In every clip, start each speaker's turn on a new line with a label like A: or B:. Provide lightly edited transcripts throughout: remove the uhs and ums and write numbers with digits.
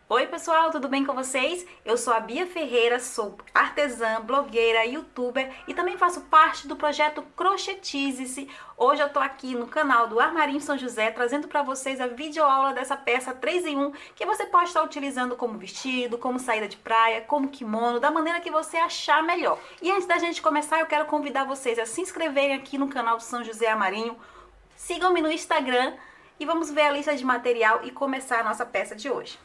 A: Oi pessoal, tudo bem com vocês? Eu sou a Bia Ferreira, sou artesã, blogueira, youtuber e também faço parte do projeto Crochetize-se. Hoje eu tô aqui no canal do Armarinho São José trazendo para vocês a videoaula dessa peça 3 em 1 que você pode estar utilizando como vestido, como saída de praia, como kimono, da maneira que você achar melhor. E antes da gente começar, eu quero convidar vocês a se inscreverem aqui no canal do São José Armarinho, sigam-me no Instagram e vamos ver a lista de material e começar a nossa peça de hoje.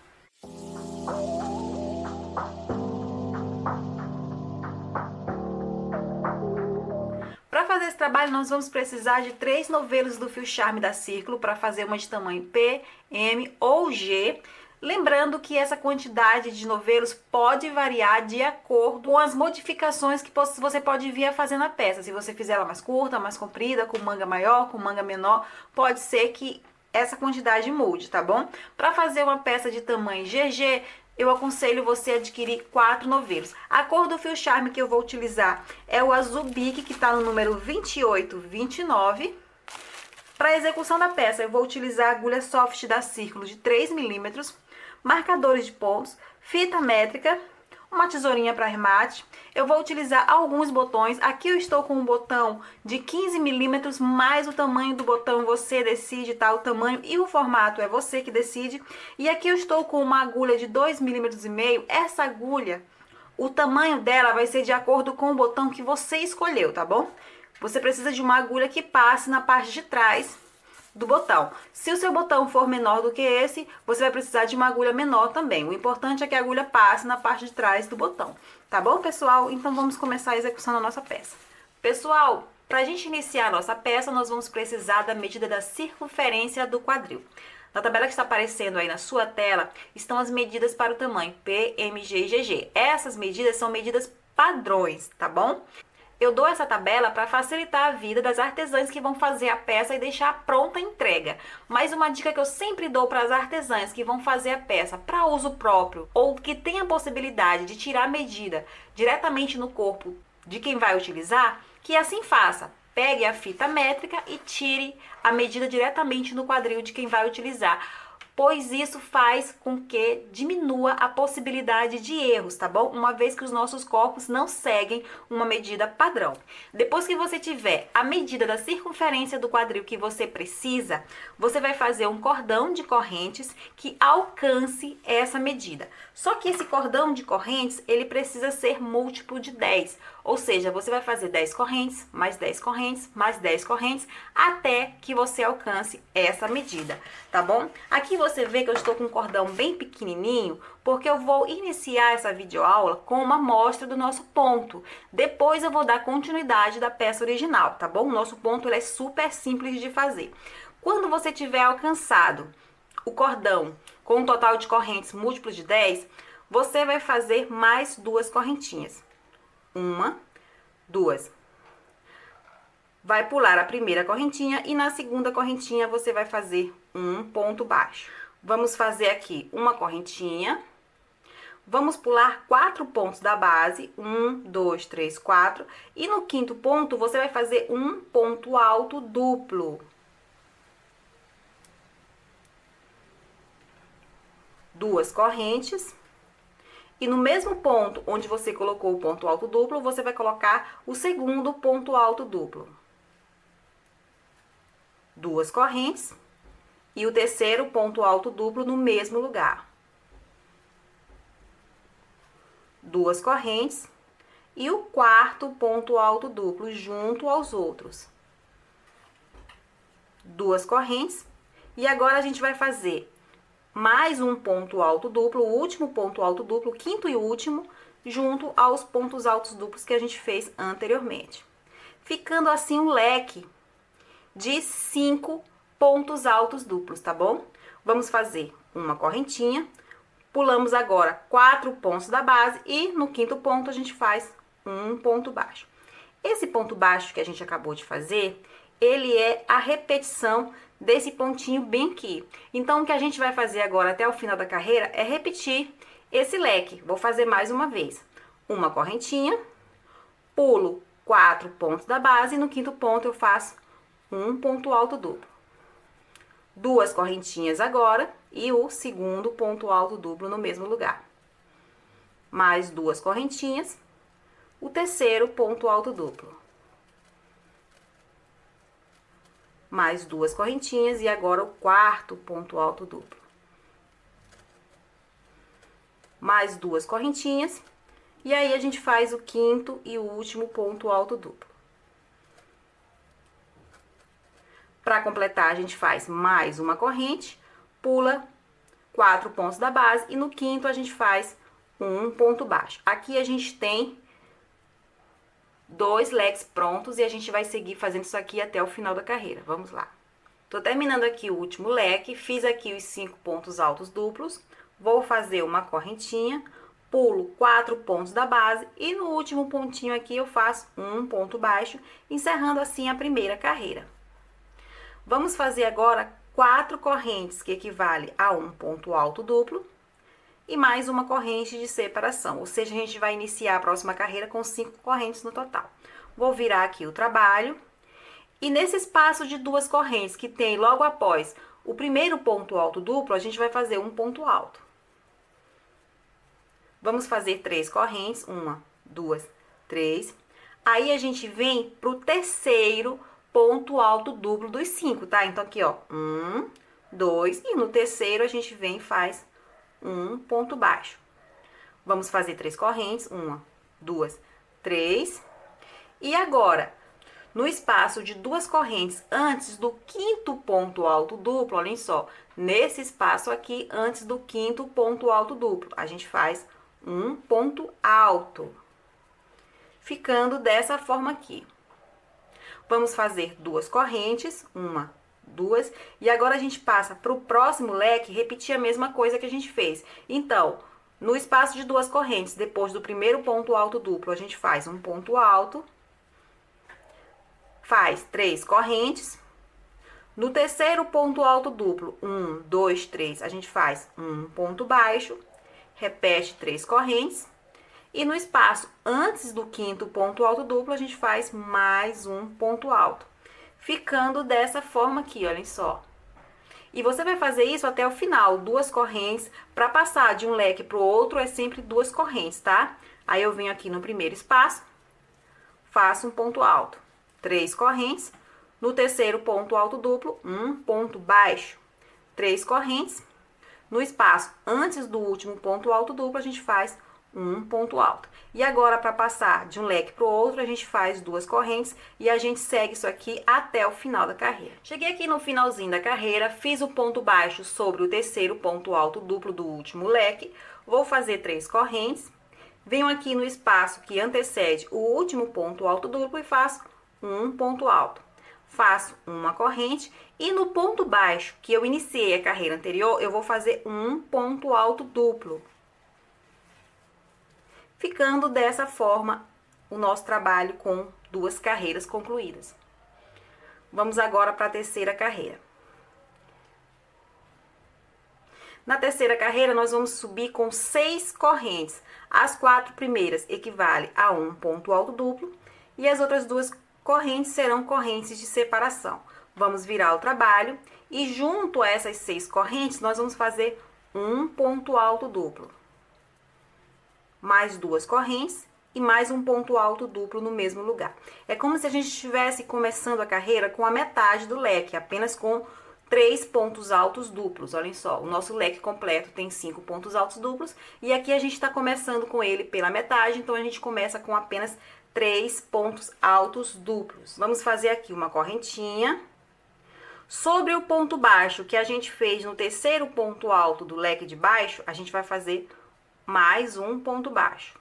A: Para fazer esse trabalho, nós vamos precisar de 3 novelos do fio charme da Círculo para fazer uma de tamanho P, M ou G. Lembrando que essa quantidade de novelos pode variar de acordo com as modificações que você pode vir a fazer na peça. Se você fizer ela mais curta, mais comprida, com manga maior, com manga menor, pode ser que essa quantidade mude, tá bom? Para fazer uma peça de tamanho GG, eu aconselho você a adquirir 4 novelos. A cor do fio charme que eu vou utilizar é o azul bique, que está no número 2829. Para a execução da peça, eu vou utilizar a agulha soft da Círculo de 3 milímetros, marcadores de pontos, fita métrica, uma tesourinha para arremate. Eu vou utilizar alguns botões. Aqui eu estou com um botão de 15 milímetros, mais o tamanho do botão você decide, tá? O tamanho e o formato é você que decide. E aqui eu estou com uma agulha de 2,5 milímetros. Essa agulha, o tamanho dela vai ser de acordo com o botão que você escolheu, tá bom? Você precisa de uma agulha que passe na parte de trás do botão. Se o seu botão for menor do que esse, você vai precisar de uma agulha menor também. O importante é que a agulha passe na parte de trás do botão. Tá bom, pessoal? Então vamos começar a execução da nossa peça. Pessoal, para a gente iniciar a nossa peça, nós vamos precisar da medida da circunferência do quadril. Na tabela que está aparecendo aí na sua tela, estão as medidas para o tamanho P, M, G e GG. Essas medidas são medidas padrões, tá bom? Eu dou essa tabela para facilitar a vida das artesãs que vão fazer a peça e deixar pronta a entrega. Mas uma dica que eu sempre dou para as artesãs que vão fazer a peça para uso próprio ou que tem a possibilidade de tirar a medida diretamente no corpo de quem vai utilizar, que assim faça. Pegue a fita métrica e tire a medida diretamente no quadril de quem vai utilizar, pois isso faz com que diminua a possibilidade de erros, tá bom? Uma vez que os nossos corpos não seguem uma medida padrão. Depois que você tiver a medida da circunferência do quadril que você precisa, você vai fazer um cordão de correntes que alcance essa medida. Só que esse cordão de correntes, ele precisa ser múltiplo de 10, ou seja, você vai fazer 10 correntes, mais 10 correntes, mais 10 correntes, até que você alcance essa medida, tá bom? Aqui você vê que eu estou com um cordão bem pequenininho, porque eu vou iniciar essa videoaula com uma amostra do nosso ponto. Depois eu vou dar continuidade da peça original, tá bom? O nosso ponto ele é super simples de fazer. Quando você tiver alcançado o cordão com um total de correntes múltiplo de 10, você vai fazer mais 2 correntinhas. 1, 2. Vai pular a primeira correntinha e na segunda correntinha você vai fazer um ponto baixo. Vamos fazer aqui uma correntinha. Vamos pular 4 pontos da base, 1, 2, 3, 4. E no quinto ponto você vai fazer um ponto alto duplo. Duas correntes. E no mesmo ponto onde você colocou o ponto alto duplo, você vai colocar o segundo ponto alto duplo. Duas correntes e o terceiro ponto alto duplo no mesmo lugar. Duas correntes e o quarto ponto alto duplo junto aos outros. Duas correntes e agora a gente vai fazer mais um ponto alto duplo, o último ponto alto duplo, o quinto e último, junto aos pontos altos duplos que a gente fez anteriormente. Ficando assim um leque de 5 pontos altos duplos, tá bom? Vamos fazer uma correntinha, pulamos agora 4 pontos da base e no quinto ponto a gente faz um ponto baixo. Esse ponto baixo que a gente acabou de fazer, ele é a repetição desse pontinho bem aqui. Então, o que a gente vai fazer agora até o final da carreira é repetir esse leque. Vou fazer mais uma vez. Uma correntinha, pulo 4 pontos da base e no quinto ponto eu faço um ponto alto duplo. Duas correntinhas agora e o segundo ponto alto duplo no mesmo lugar. Mais duas correntinhas, o terceiro ponto alto duplo. Mais duas correntinhas e agora o quarto ponto alto duplo. Mais duas correntinhas e aí a gente faz o quinto e o último ponto alto duplo. Para completar, a gente faz mais uma corrente, pula 4 pontos da base e no quinto a gente faz um ponto baixo. Aqui a gente tem 2 leques prontos e a gente vai seguir fazendo isso aqui até o final da carreira. Vamos lá. Tô terminando aqui o último leque, fiz aqui os 5 pontos altos duplos, vou fazer uma correntinha, pulo 4 pontos da base e no último pontinho aqui eu faço um ponto baixo, encerrando assim a primeira carreira. Vamos fazer agora 4 correntes, que equivale a um ponto alto duplo, e mais uma corrente de separação, ou seja, a gente vai iniciar a próxima carreira com 5 correntes no total. Vou virar aqui o trabalho, e nesse espaço de 2 correntes que tem logo após o primeiro ponto alto duplo, a gente vai fazer um ponto alto. Vamos fazer 3 correntes, 1, 2, 3. Aí a gente vem pro terceiro ponto alto duplo dos 5, tá? Então aqui, ó, 1, 2, e no terceiro a gente vem e faz um ponto baixo. Vamos fazer 3 correntes, 1, 2, 3. E agora, no espaço de 2 correntes antes do quinto ponto alto duplo, olhem só, nesse espaço aqui, antes do quinto ponto alto duplo, a gente faz um ponto alto, ficando dessa forma aqui. Vamos fazer 2 correntes, 1, 2, e agora a gente passa para o próximo leque, repetir a mesma coisa que a gente fez. Então, no espaço de 2 correntes, depois do primeiro ponto alto duplo, a gente faz um ponto alto, faz 3 correntes. No terceiro ponto alto duplo, 1, 2, 3, a gente faz um ponto baixo, repete 3 correntes. E no espaço antes do quinto ponto alto duplo, a gente faz mais um ponto alto, ficando dessa forma aqui, olhem só. E você vai fazer isso até o final, 2 correntes, para passar de um leque para o outro é sempre 2 correntes, tá? Aí eu venho aqui no primeiro espaço, faço um ponto alto, 3 correntes, no terceiro ponto alto duplo, um ponto baixo, 3 correntes, no espaço antes do último ponto alto duplo, a gente faz um ponto alto. E agora, para passar de um leque para o outro, a gente faz 2 correntes e a gente segue isso aqui até o final da carreira. Cheguei aqui no finalzinho da carreira, fiz o ponto baixo sobre o terceiro ponto alto duplo do último leque, vou fazer 3 correntes, venho aqui no espaço que antecede o último ponto alto duplo e faço um ponto alto. Faço uma corrente e no ponto baixo que eu iniciei a carreira anterior, eu vou fazer um ponto alto duplo. Ficando dessa forma o nosso trabalho com 2 carreiras concluídas. Vamos agora para a terceira carreira. Na terceira carreira, nós vamos subir com 6 correntes. As 4 primeiras equivalem a um ponto alto duplo e as outras 2 correntes serão correntes de separação. Vamos virar o trabalho e junto a essas 6 correntes, nós vamos fazer um ponto alto duplo. Mais 2 correntes e mais um ponto alto duplo no mesmo lugar. É como se a gente estivesse começando a carreira com a metade do leque, apenas com 3 pontos altos duplos. Olhem só, o nosso leque completo tem 5 pontos altos duplos e aqui a gente está começando com ele pela metade, então a gente começa com apenas 3 pontos altos duplos. Vamos fazer aqui uma correntinha. Sobre o ponto baixo que a gente fez no terceiro ponto alto do leque de baixo, a gente vai fazer mais um ponto baixo.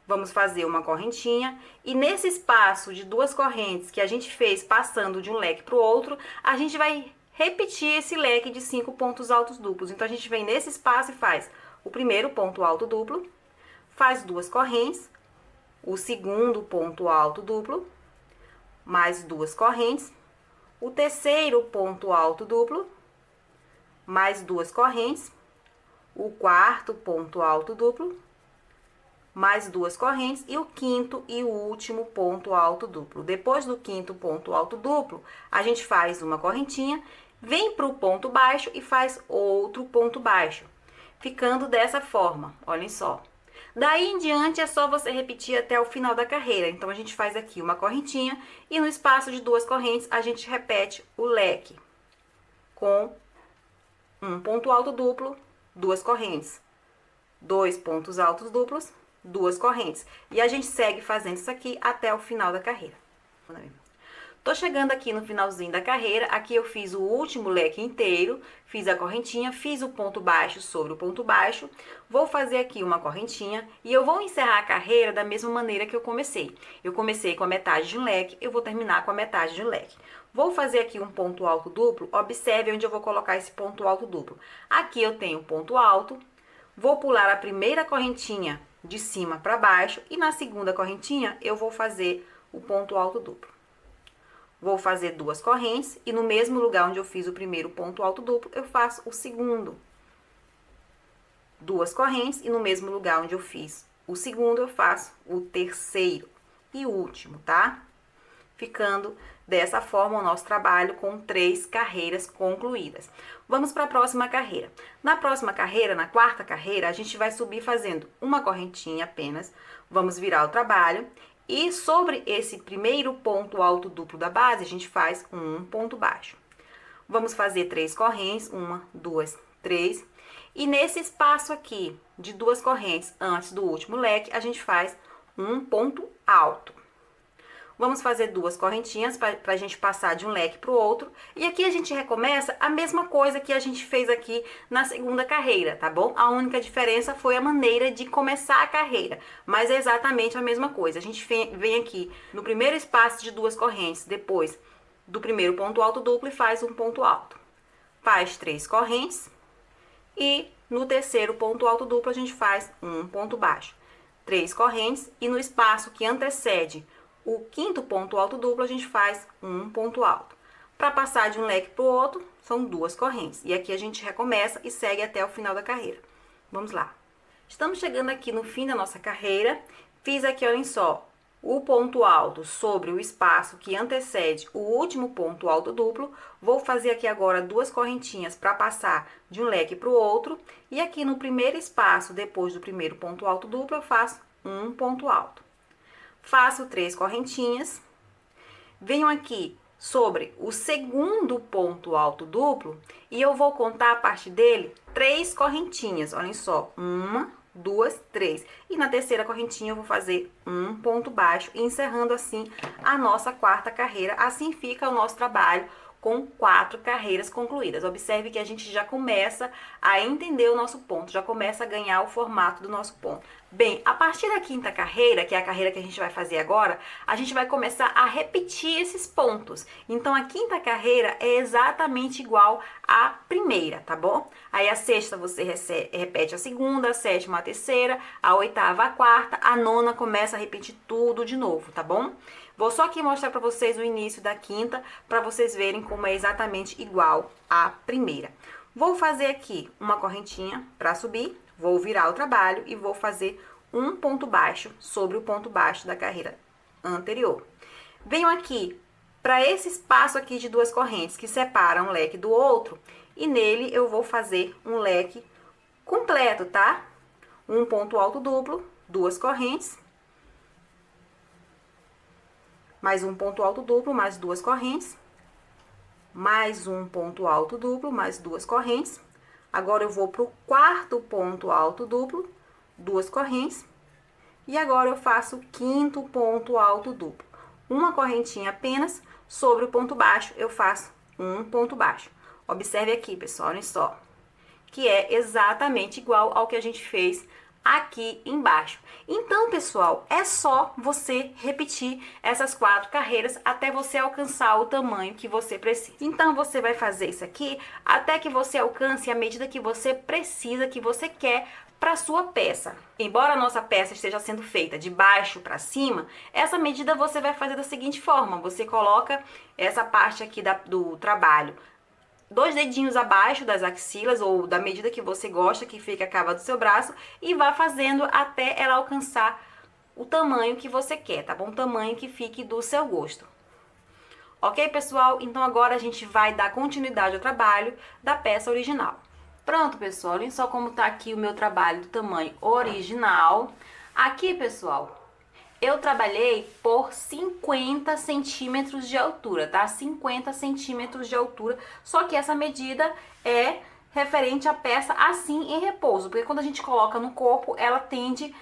A: Vamos fazer uma correntinha e nesse espaço de 2 correntes que a gente fez passando de um leque para o outro, a gente vai repetir esse leque de 5 pontos altos duplos. Então a gente vem nesse espaço e faz o primeiro ponto alto duplo, faz 2 correntes, o segundo ponto alto duplo, mais 2 correntes, o terceiro ponto alto duplo, mais 2 correntes, o quarto ponto alto duplo, mais 2 correntes e o quinto e o último ponto alto duplo. Depois do quinto ponto alto duplo, a gente faz uma correntinha Vem para o ponto baixo e faz outro ponto baixo, ficando dessa forma, olhem só. Daí em diante é só você repetir até o final da carreira. Então a gente faz aqui uma correntinha e no espaço de 2 correntes a gente repete o leque com um ponto alto duplo, 2 correntes, 2 pontos altos duplos, 2 correntes. E a gente segue fazendo isso aqui até o final da carreira. Tô chegando aqui no finalzinho da carreira, aqui eu fiz o último leque inteiro, fiz a correntinha, fiz o ponto baixo sobre o ponto baixo, vou fazer aqui uma correntinha e eu vou encerrar a carreira da mesma maneira que eu comecei. Eu comecei com a metade de um leque, eu vou terminar com a metade de um leque. Vou fazer aqui um ponto alto duplo, observe onde eu vou colocar esse ponto alto duplo. Aqui eu tenho um ponto alto, vou pular a primeira correntinha de cima para baixo e na segunda correntinha eu vou fazer o ponto alto duplo. Vou fazer 2 correntes e no mesmo lugar onde eu fiz o primeiro ponto alto duplo, eu faço o segundo. 2 correntes e no mesmo lugar onde eu fiz o segundo, eu faço o terceiro e último, tá? Ficando dessa forma o nosso trabalho com 3 carreiras concluídas. Vamos para a próxima carreira. Na próxima carreira, na quarta carreira, a gente vai subir fazendo uma correntinha apenas. Vamos virar o trabalho. E sobre esse primeiro ponto alto duplo da base, a gente faz um ponto baixo. Vamos fazer 3 correntes, 1, 2, 3. E nesse espaço aqui de 2 correntes antes do último leque, a gente faz um ponto alto. Vamos fazer 2 correntinhas para a gente passar de um leque para o outro. E aqui a gente recomeça a mesma coisa que a gente fez aqui na segunda carreira, tá bom? A única diferença foi a maneira de começar a carreira, mas é exatamente a mesma coisa. A gente vem aqui no primeiro espaço de 2 correntes, depois do primeiro ponto alto duplo e faz um ponto alto. Faz 3 correntes e no terceiro ponto alto duplo a gente faz um ponto baixo. 3 correntes e no espaço que antecede o quinto ponto alto duplo, a gente faz um ponto alto. Para passar de um leque para o outro, são 2 correntes. E aqui a gente recomeça e segue até o final da carreira. Vamos lá. Estamos chegando aqui no fim da nossa carreira. Fiz aqui, olhem só, o ponto alto sobre o espaço que antecede o último ponto alto duplo. Vou fazer aqui agora 2 correntinhas para passar de um leque para o outro. E aqui no primeiro espaço, depois do primeiro ponto alto duplo, eu faço um ponto alto. Faço 3 correntinhas, venho aqui sobre o segundo ponto alto duplo e eu vou contar a partir dele 3 correntinhas, olhem só, 1, 2, 3. E na terceira correntinha eu vou fazer um ponto baixo, encerrando assim a nossa quarta carreira. Assim fica o nosso trabalho com 4 carreiras concluídas. Observe que a gente já começa a entender o nosso ponto, já começa a ganhar o formato do nosso ponto. Bem, a partir da quinta carreira, que é a carreira que a gente vai fazer agora, a gente vai começar a repetir esses pontos. Então, a quinta carreira é exatamente igual à primeira, tá bom? Aí, a sexta você repete a segunda, a sétima a terceira, a oitava a quarta, a nona começa a repetir tudo de novo, tá bom? Vou só aqui mostrar para vocês o início da quinta, para vocês verem como é exatamente igual à primeira. Vou fazer aqui uma correntinha para subir, vou virar o trabalho e vou fazer um ponto baixo sobre o ponto baixo da carreira anterior. Venho aqui para esse espaço aqui de 2 correntes que separam um leque do outro e nele eu vou fazer um leque completo, tá? Um ponto alto duplo, 2 correntes, mais um ponto alto duplo, mais 2 correntes, mais um ponto alto duplo, mais 2 correntes. Agora eu vou para o quarto ponto alto duplo, 2 correntes. E agora eu faço o quinto ponto alto duplo. Uma correntinha apenas, sobre o ponto baixo eu faço um ponto baixo. Observe aqui, pessoal, olha só, que é exatamente igual ao que a gente fez aqui embaixo. Então, pessoal, é só você repetir essas 4 carreiras até você alcançar o tamanho que você precisa. Então, você vai fazer isso aqui até que você alcance a medida que você precisa, que você quer para sua peça. Embora a nossa peça esteja sendo feita de baixo para cima, essa medida você vai fazer da seguinte forma: você coloca essa parte aqui do trabalho 2 dedinhos abaixo das axilas ou da medida que você gosta, que fique a cava do seu braço, e vá fazendo até ela alcançar o tamanho que você quer, tá bom? O tamanho que fique do seu gosto. Ok, pessoal? Então agora a gente vai dar continuidade ao trabalho da peça original. Pronto, pessoal, olhem só como tá aqui o meu trabalho do tamanho original. Aqui, pessoal, eu trabalhei por 50 centímetros de altura, tá? 50 centímetros de altura, só que essa medida é referente à peça assim em repouso, porque quando a gente coloca no corpo, ela tende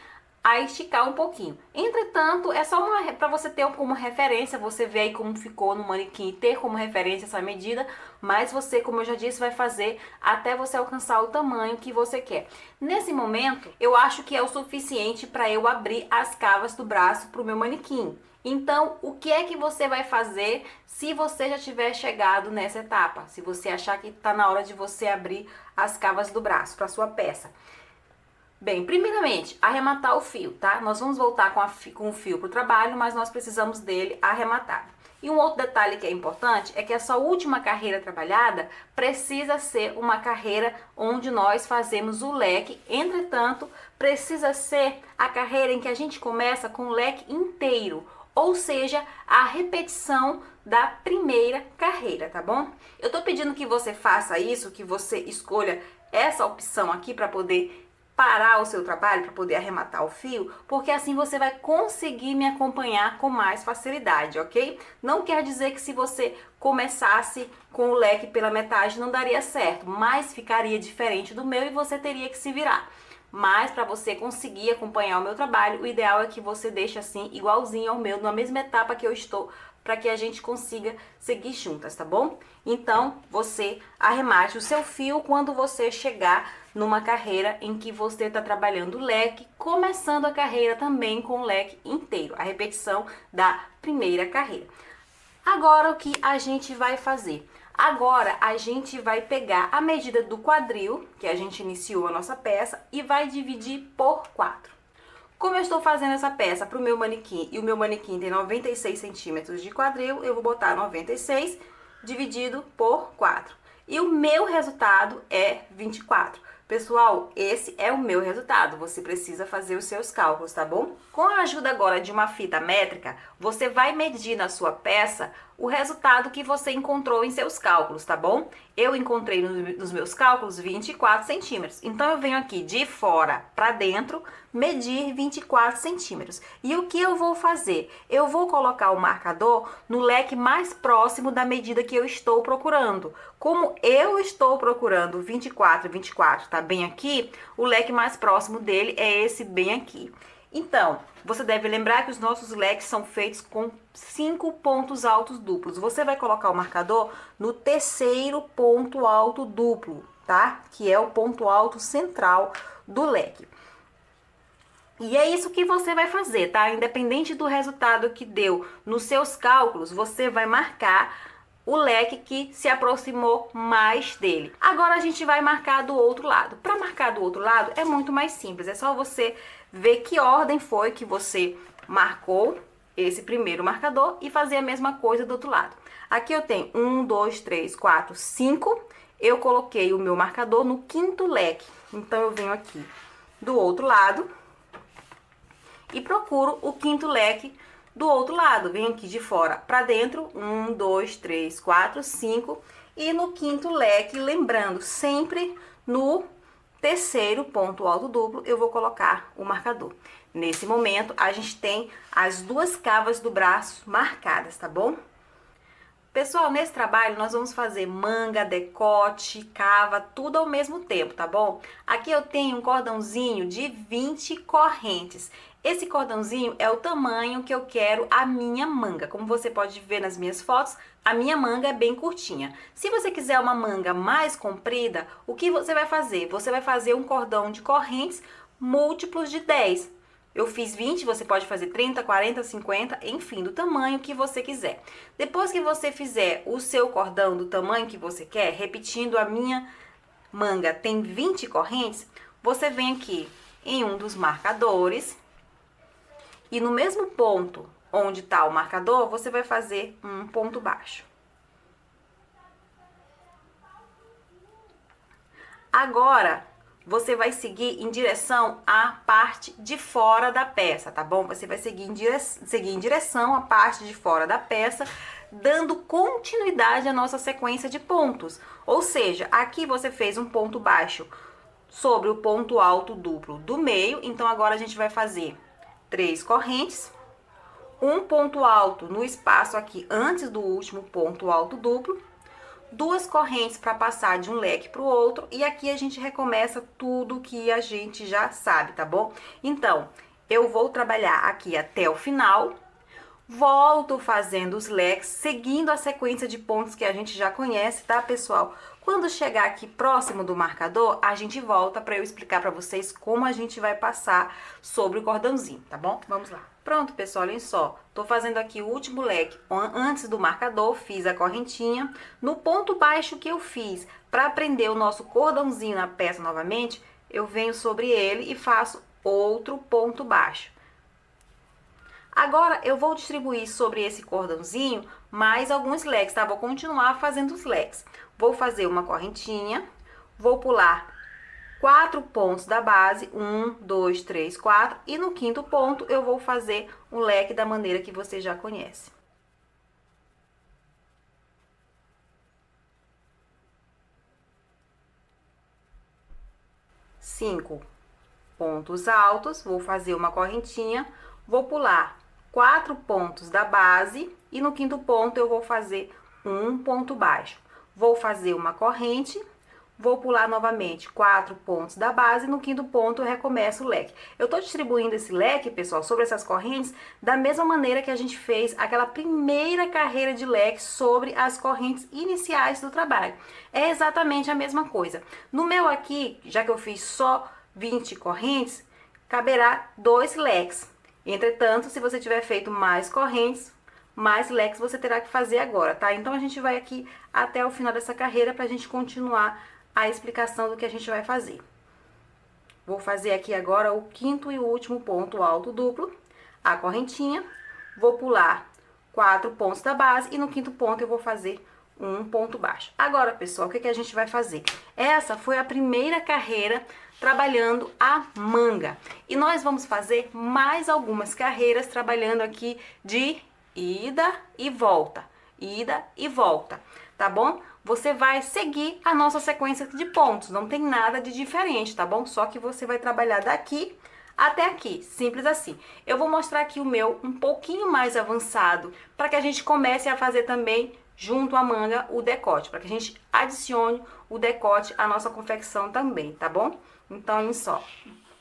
A: a esticar um pouquinho. Entretanto, é só para você ter como referência, você ver aí como ficou no manequim e ter como referência essa medida, mas você, como eu já disse, vai fazer até você alcançar o tamanho que você quer. Nesse momento, eu acho que é o suficiente para eu abrir as cavas do braço para o meu manequim. Então, o que é que você vai fazer se você já tiver chegado nessa etapa? Se você achar que está na hora de você abrir as cavas do braço para sua peça. Bem, primeiramente, arrematar o fio, tá? Nós vamos voltar com o fio para o trabalho, mas nós precisamos dele arrematado. E um outro detalhe que é importante é que essa última carreira trabalhada precisa ser uma carreira onde nós fazemos o leque. Entretanto, precisa ser a carreira em que a gente começa com o leque inteiro, ou seja, a repetição da primeira carreira, tá bom? Eu tô pedindo que você faça isso, que você escolha essa opção aqui para poder parar o seu trabalho, para poder arrematar o fio, porque assim você vai conseguir me acompanhar com mais facilidade, ok? Não quer dizer que se você começasse com o leque pela metade não daria certo, mas ficaria diferente do meu e você teria que se virar. Mas para você conseguir acompanhar o meu trabalho, o ideal é que você deixe assim igualzinho ao meu, na mesma etapa que eu estou, para que a gente consiga seguir juntas, tá bom? Então, você arremate o seu fio quando você chegar numa carreira em que você está trabalhando o leque, começando a carreira também com o leque inteiro, a repetição da primeira carreira. Agora, o que a gente vai fazer? Agora, a gente vai pegar a medida do quadril, que a gente iniciou a nossa peça, e vai dividir por 4. Como eu estou fazendo essa peça para o meu manequim, e o meu manequim tem 96 centímetros de quadril, eu vou botar 96 dividido por 4. E o meu resultado é 24. Pessoal, esse é o meu resultado. Você precisa fazer os seus cálculos, tá bom? Com a ajuda agora de uma fita métrica, você vai medir na sua peça o resultado que você encontrou em seus cálculos, tá bom? Eu encontrei nos meus cálculos 24 centímetros. Então, eu venho aqui de fora para dentro, medir 24 centímetros. E o que eu vou fazer? Eu vou colocar o marcador no leque mais próximo da medida que eu estou procurando. Como eu estou procurando 24, 24, tá bem aqui, o leque mais próximo dele é esse bem aqui. Então, você deve lembrar que os nossos leques são feitos com 5 pontos altos duplos. Você vai colocar o marcador no terceiro ponto alto duplo, tá? Que é o ponto alto central do leque. E é isso que você vai fazer, tá? Independente do resultado que deu nos seus cálculos, você vai marcar o leque que se aproximou mais dele. Agora a gente vai marcar do outro lado. Para marcar do outro lado é muito mais simples, é só você ver que ordem foi que você marcou esse primeiro marcador e fazer a mesma coisa do outro lado. Aqui eu tenho 1, 2, 3, 4, 5. Eu coloquei o meu marcador no quinto leque. Então eu venho aqui do outro lado e procuro o quinto leque do outro lado. Venho aqui de fora para dentro, 1, 2, 3, 4, 5. E no quinto leque, lembrando, sempre no terceiro ponto alto duplo, eu vou colocar o marcador. Nesse momento, a gente tem as duas cavas do braço marcadas, tá bom? Pessoal, nesse trabalho nós vamos fazer manga, decote, cava, tudo ao mesmo tempo, tá bom? Aqui eu tenho um cordãozinho de 20 correntes. Esse cordãozinho é o tamanho que eu quero a minha manga. Como você pode ver nas minhas fotos, a minha manga é bem curtinha. Se você quiser uma manga mais comprida, o que você vai fazer? Você vai fazer um cordão de correntes múltiplos de 10. Eu fiz 20, você pode fazer 30, 40, 50, enfim, do tamanho que você quiser. Depois que você fizer o seu cordão do tamanho que você quer, repetindo, a minha manga tem 20 correntes, você vem aqui em um dos marcadores e no mesmo ponto onde está o marcador, você vai fazer um ponto baixo. Agora, você vai seguir em direção à parte de fora da peça, tá bom? Você vai seguir em direção à parte de fora da peça, dando continuidade à nossa sequência de pontos. Ou seja, aqui você fez um ponto baixo sobre o ponto alto duplo do meio, então agora a gente vai fazer 3 correntes, um ponto alto no espaço aqui antes do último ponto alto duplo, 2 correntes para passar de um leque para o outro, e aqui a gente recomeça tudo que a gente já sabe, tá bom? Então, eu vou trabalhar aqui até o final, volto fazendo os leques, seguindo a sequência de pontos que a gente já conhece, tá, pessoal? Quando chegar aqui próximo do marcador, a gente volta para eu explicar para vocês como a gente vai passar sobre o cordãozinho, tá bom? Vamos lá. Pronto, pessoal, olhem só. Tô fazendo aqui o último leque antes do marcador, fiz a correntinha. No ponto baixo que eu fiz para prender o nosso cordãozinho na peça novamente, eu venho sobre ele e faço outro ponto baixo. Agora, eu vou distribuir sobre esse cordãozinho mais alguns leques, tá? Vou continuar fazendo os leques. Vou fazer uma correntinha, vou pular 4 pontos da base, 1, 2, 3, 4, e no quinto ponto eu vou fazer um leque da maneira que você já conhece. Cinco pontos altos, vou fazer uma correntinha, vou pular 4 pontos da base e no quinto ponto eu vou fazer um ponto baixo. Vou fazer uma corrente, vou pular novamente 4 pontos da base e no quinto ponto eu recomeço o leque. Eu tô distribuindo esse leque, pessoal, sobre essas correntes da mesma maneira que a gente fez aquela primeira carreira de leque sobre as correntes iniciais do trabalho. É exatamente a mesma coisa. No meu aqui, já que eu fiz só 20 correntes, caberá 2 leques. Entretanto, se você tiver feito mais correntes, mais leques você terá que fazer agora, tá? Então, a gente vai aqui até o final dessa carreira pra gente continuar a explicação do que a gente vai fazer. Vou fazer aqui agora o quinto e o último ponto alto duplo, a correntinha, vou pular 4 pontos da base e no quinto ponto eu vou fazer um ponto baixo. Agora, pessoal, o que a gente vai fazer? Essa foi a primeira carreira trabalhando a manga. E nós vamos fazer mais algumas carreiras trabalhando aqui de ida e volta, tá bom? Você vai seguir a nossa sequência de pontos, não tem nada de diferente, tá bom? Só que você vai trabalhar daqui até aqui, simples assim. Eu vou mostrar aqui o meu um pouquinho mais avançado, para que a gente comece a fazer também junto à manga o decote, para que a gente adicione o decote à nossa confecção também, tá bom? Então, olhem só.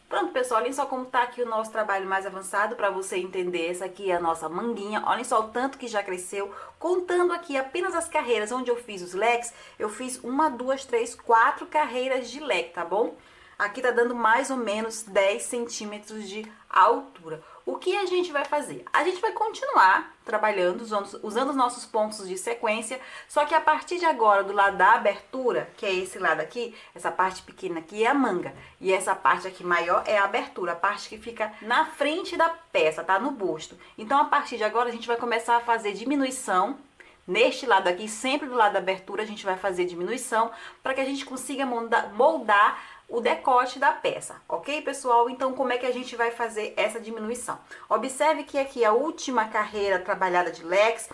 A: Pronto, pessoal, olhem só como tá aqui o nosso trabalho mais avançado, para você entender. Essa aqui é a nossa manguinha, olhem só o tanto que já cresceu. Contando aqui apenas as carreiras onde eu fiz os leques, eu fiz 1, 2, 3, 4 carreiras de leque, tá bom? Aqui tá dando mais ou menos 10 centímetros de altura. O que a gente vai fazer? A gente vai continuar trabalhando, usando os nossos pontos de sequência, só que a partir de agora, do lado da abertura, que é esse lado aqui, essa parte pequena aqui é a manga, e essa parte aqui maior é a abertura, a parte que fica na frente da peça, tá? No busto. Então, a partir de agora, a gente vai começar a fazer diminuição. Neste lado aqui, sempre do lado da abertura, a gente vai fazer diminuição, para que a gente consiga moldar o decote da peça, ok, pessoal? Então, como é que a gente vai fazer essa diminuição? Observe que aqui a última carreira trabalhada de leques,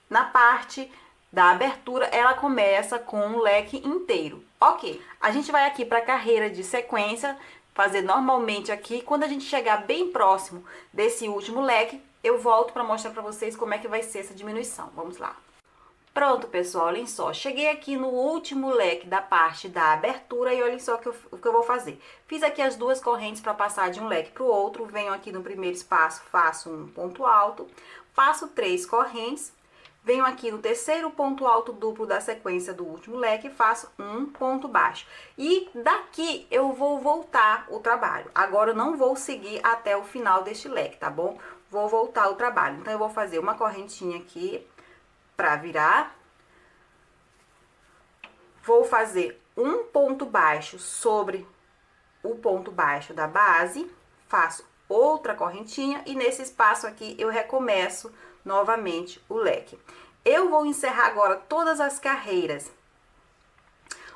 A: na parte da abertura, ela começa com um leque inteiro, ok? A gente vai aqui para a carreira de sequência, fazer normalmente aqui. Quando a gente chegar bem próximo desse último leque, eu volto para mostrar para vocês como é que vai ser essa diminuição. Vamos lá. Pronto, pessoal, olhem só, cheguei aqui no último leque da parte da abertura e olhem só o que eu vou fazer. Fiz aqui as 2 correntes para passar de um leque para o outro, venho aqui no primeiro espaço, faço um ponto alto, faço 3 correntes, venho aqui no terceiro ponto alto duplo da sequência do último leque e faço um ponto baixo. E daqui eu vou voltar o trabalho. Agora eu não vou seguir até o final deste leque, tá bom? Vou voltar o trabalho. Então, eu vou fazer uma correntinha aqui para virar, vou fazer um ponto baixo sobre o ponto baixo da base, faço outra correntinha e nesse espaço aqui eu recomeço novamente o leque. Eu vou encerrar agora todas as carreiras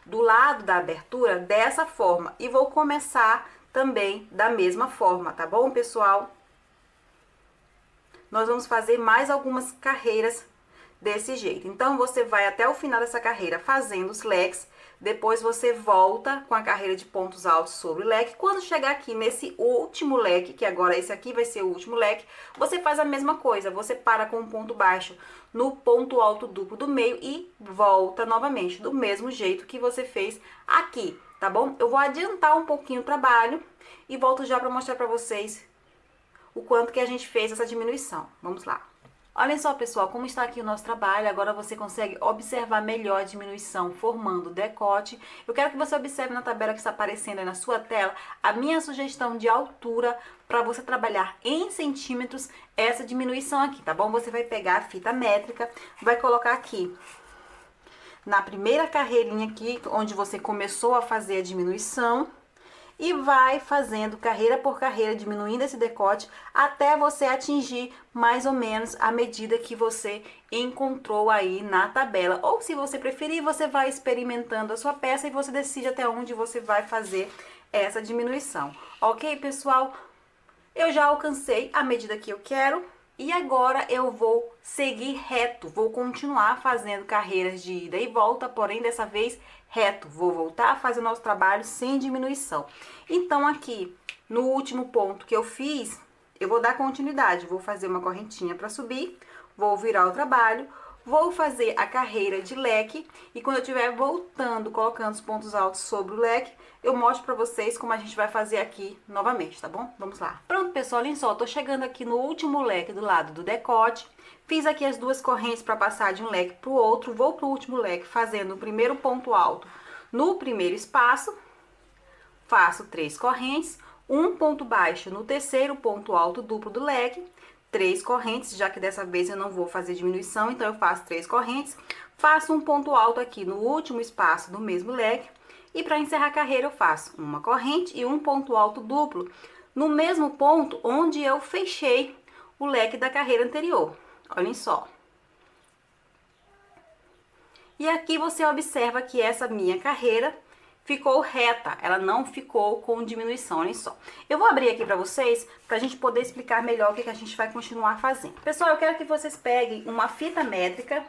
A: do lado da abertura dessa forma e vou começar também da mesma forma, tá bom, pessoal? Nós vamos fazer mais algumas carreiras desse jeito. Então, você vai até o final dessa carreira fazendo os leques, depois você volta com a carreira de pontos altos sobre o leque. Quando chegar aqui nesse último leque, que agora esse aqui vai ser o último leque, você faz a mesma coisa, você para com um ponto baixo no ponto alto duplo do meio e volta novamente, do mesmo jeito que você fez aqui, tá bom? Eu vou adiantar um pouquinho o trabalho e volto já para mostrar para vocês o quanto que a gente fez essa diminuição. Vamos lá. Olhem só, pessoal, como está aqui o nosso trabalho. Agora você consegue observar melhor a diminuição formando o decote. Eu quero que você observe na tabela que está aparecendo aí na sua tela a minha sugestão de altura para você trabalhar em centímetros essa diminuição aqui, tá bom? Você vai pegar a fita métrica, vai colocar aqui na primeira carreirinha aqui, onde você começou a fazer a diminuição, e vai fazendo carreira por carreira, diminuindo esse decote, até você atingir mais ou menos a medida que você encontrou aí na tabela. Ou se você preferir, você vai experimentando a sua peça e você decide até onde você vai fazer essa diminuição. Ok, pessoal? Eu já alcancei a medida que eu quero. E agora eu vou seguir reto, vou continuar fazendo carreiras de ida e volta, porém dessa vez reto. Vou voltar a fazer o nosso trabalho sem diminuição. Então aqui, no último ponto que eu fiz, eu vou dar continuidade. Vou fazer uma correntinha para subir, vou virar o trabalho, vou fazer a carreira de leque e quando eu estiver voltando, colocando os pontos altos sobre o leque, eu mostro pra vocês como a gente vai fazer aqui novamente, tá bom? Vamos lá. Pronto, pessoal, olhem só, tô chegando aqui no último leque do lado do decote. Fiz aqui as duas correntes para passar de um leque pro outro. Vou pro último leque fazendo o primeiro ponto alto no primeiro espaço. Faço 3 correntes, um ponto baixo no terceiro ponto alto duplo do leque. 3 correntes, já que dessa vez eu não vou fazer diminuição, então eu faço 3 correntes. Faço um ponto alto aqui no último espaço do mesmo leque. E para encerrar a carreira eu faço uma corrente e um ponto alto duplo no mesmo ponto onde eu fechei o leque da carreira anterior. Olhem só. E aqui você observa que essa minha carreira ficou reta, ela não ficou com diminuição, olhem só. Eu vou abrir aqui para vocês, para a gente poder explicar melhor o que a gente vai continuar fazendo. Pessoal, eu quero que vocês peguem uma fita métrica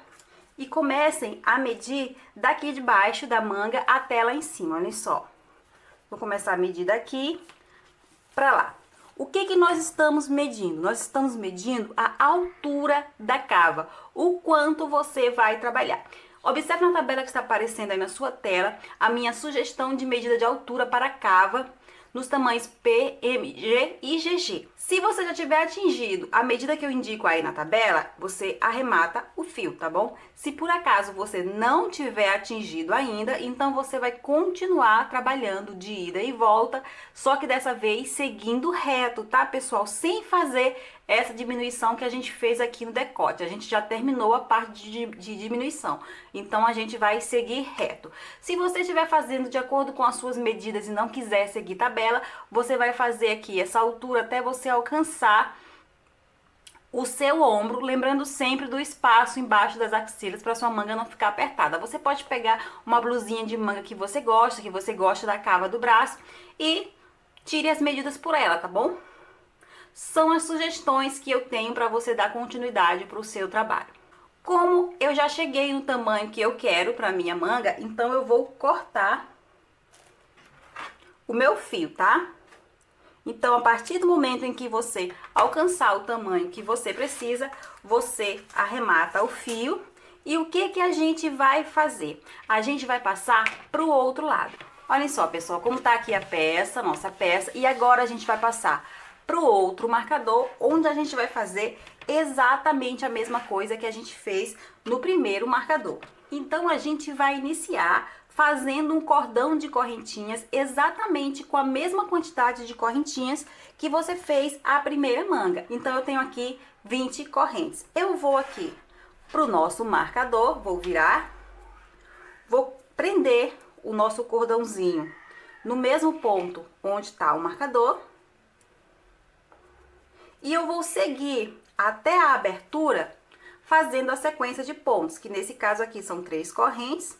A: e comecem a medir daqui de baixo da manga até lá em cima, olha só. Vou começar a medir daqui pra lá. O que que nós estamos medindo? Nós estamos medindo a altura da cava, o quanto você vai trabalhar. Observe na tabela que está aparecendo aí na sua tela a minha sugestão de medida de altura para a cava nos tamanhos P, M, G e GG. Se você já tiver atingido a medida que eu indico aí na tabela, você arremata o fio, tá bom? Se por acaso você não tiver atingido ainda, então você vai continuar trabalhando de ida e volta, só que dessa vez seguindo reto, tá, pessoal? Sem fazer essa diminuição que a gente fez aqui no decote. A gente já terminou a parte de diminuição, então a gente vai seguir reto. Se você estiver fazendo de acordo com as suas medidas e não quiser seguir tabela, você vai fazer aqui essa altura até você alcançar o seu ombro, lembrando sempre do espaço embaixo das axilas para sua manga não ficar apertada. Você pode pegar uma blusinha de manga que você gosta da cava do braço e tire as medidas por ela, tá bom? São as sugestões que eu tenho para você dar continuidade para o seu trabalho. Como eu já cheguei no tamanho que eu quero para minha manga, então eu vou cortar o meu fio, tá? Então, a partir do momento em que você alcançar o tamanho que você precisa, você arremata o fio. E o que que a gente vai fazer? A gente vai passar para o outro lado. Olhem só, pessoal, como tá aqui a peça, nossa peça. E agora a gente vai passar para o outro marcador, onde a gente vai fazer exatamente a mesma coisa que a gente fez no primeiro marcador. Então, a gente vai iniciar fazendo um cordão de correntinhas exatamente com a mesma quantidade de correntinhas que você fez a primeira manga. Então, eu tenho aqui 20 correntes. Eu vou aqui pro nosso marcador, vou virar, vou prender o nosso cordãozinho no mesmo ponto onde está o marcador. E eu vou seguir até a abertura fazendo a sequência de pontos, que nesse caso aqui são 3 correntes,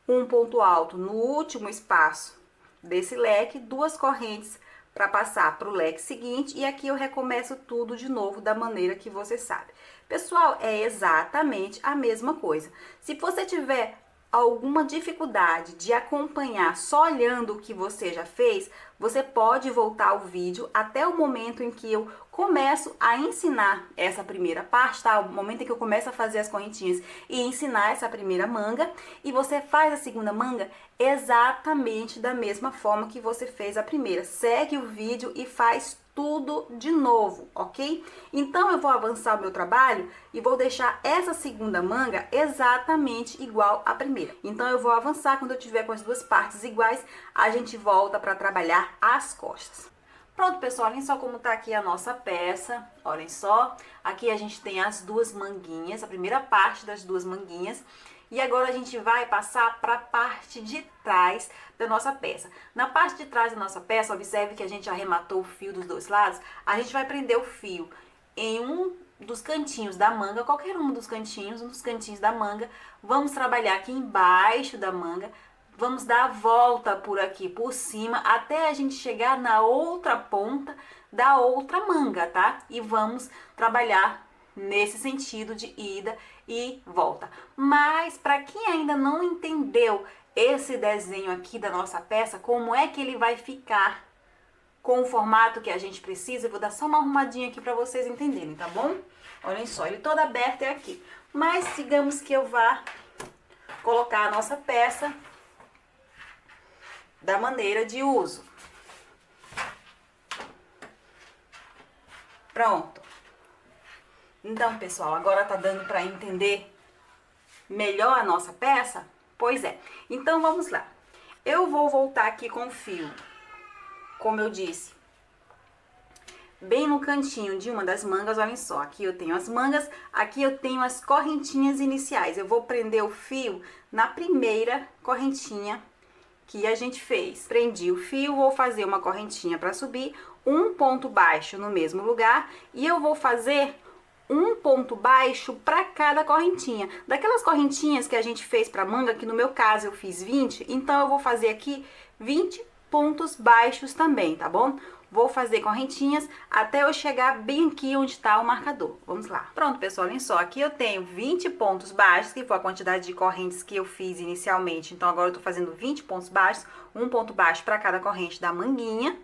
A: um ponto alto no último espaço desse leque, 2 correntes para passar para o leque seguinte, e aqui eu recomeço tudo de novo da maneira que você sabe. Pessoal, é exatamente a mesma coisa. Se você tiver alguma dificuldade de acompanhar só olhando o que você já fez, você pode voltar o vídeo até o momento em que eu começo a ensinar essa primeira parte, tá? O momento em que eu começo a fazer as correntinhas e ensinar essa primeira manga, e você faz a segunda manga exatamente da mesma forma que você fez a primeira. Segue o vídeo e faz tudo de novo, ok? Então eu vou avançar o meu trabalho e vou deixar essa segunda manga exatamente igual à primeira. Então eu vou avançar, quando eu tiver com as duas partes iguais, a gente volta para trabalhar as costas. Pronto, pessoal, olhem só como tá aqui a nossa peça, olhem só. Aqui a gente tem as duas manguinhas, a primeira parte das duas manguinhas. E agora a gente vai passar para a parte de trás da nossa peça. Na parte de trás da nossa peça, observe que a gente arrematou o fio dos dois lados. A gente vai prender o fio em um dos cantinhos da manga, qualquer um dos cantinhos, da manga. Vamos trabalhar aqui embaixo da manga. Vamos dar a volta por aqui, por cima, até a gente chegar na outra ponta da outra manga, tá? E vamos trabalhar nesse sentido de ida e volta. Mas para quem ainda não entendeu esse desenho aqui da nossa peça, como é que ele vai ficar com o formato que a gente precisa, eu vou dar só uma arrumadinha aqui para vocês entenderem, tá bom? Olhem só, ele todo aberto é aqui. Mas digamos que eu vá colocar a nossa peça da maneira de uso. Pronto. Então, pessoal, agora tá dando para entender melhor a nossa peça? Pois é. Então, vamos lá. Eu vou voltar aqui com o fio, como eu disse, bem no cantinho de uma das mangas. Olhem só, aqui eu tenho as mangas, aqui eu tenho as correntinhas iniciais. Eu vou prender o fio na primeira correntinha que a gente fez. Prendi o fio, vou fazer uma correntinha para subir, um ponto baixo no mesmo lugar, e eu vou fazer um ponto baixo para cada correntinha. Daquelas correntinhas que a gente fez para manga, que no meu caso eu fiz 20, então eu vou fazer aqui 20 pontos baixos também, tá bom? Vou fazer correntinhas até eu chegar bem aqui onde está o marcador. Vamos lá. Pronto, pessoal, olhem só. Aqui eu tenho 20 pontos baixos, que foi a quantidade de correntes que eu fiz inicialmente. Então, agora eu tô fazendo 20 pontos baixos, um ponto baixo para cada corrente da manguinha.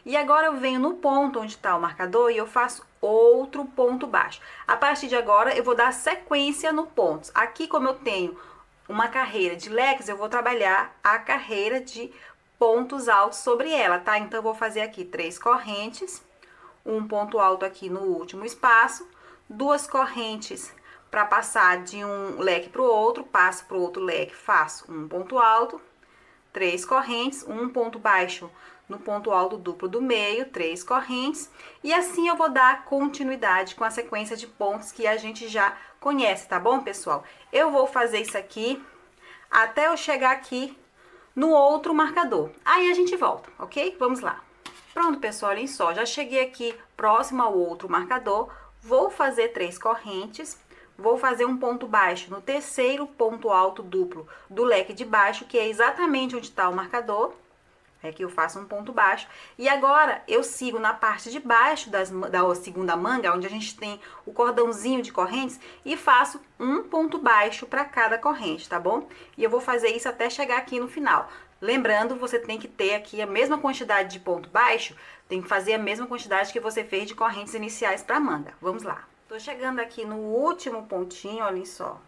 A: E agora eu venho no ponto onde está o marcador e eu faço outro ponto baixo. A partir de agora, eu vou dar sequência no pontos. Aqui, como eu tenho uma carreira de leques, eu vou trabalhar a carreira de pontos altos sobre ela, tá? Então, eu vou fazer aqui 3 correntes, um ponto alto aqui no último espaço, 2 correntes para passar de um leque para o outro, passo para o outro leque, faço um ponto alto, 3 correntes, um ponto baixo no ponto alto duplo do meio, 3 correntes, e assim eu vou dar continuidade com a sequência de pontos que a gente já conhece, tá bom, pessoal? Eu vou fazer isso aqui até eu chegar aqui no outro marcador. Aí a gente volta, ok? Vamos lá. Pronto, pessoal, olhem só, já cheguei aqui próximo ao outro marcador, vou fazer 3 correntes, vou fazer um ponto baixo no terceiro ponto alto duplo do leque de baixo, que é exatamente onde está o marcador. Aqui eu faço um ponto baixo. E agora eu sigo na parte de baixo da segunda manga, onde a gente tem o cordãozinho de correntes, e faço um ponto baixo para cada corrente, tá bom? E eu vou fazer isso até chegar aqui no final. Lembrando, você tem que ter aqui a mesma quantidade de ponto baixo, tem que fazer a mesma quantidade que você fez de correntes iniciais para manga. Vamos lá. Tô chegando aqui no último pontinho, olhem só.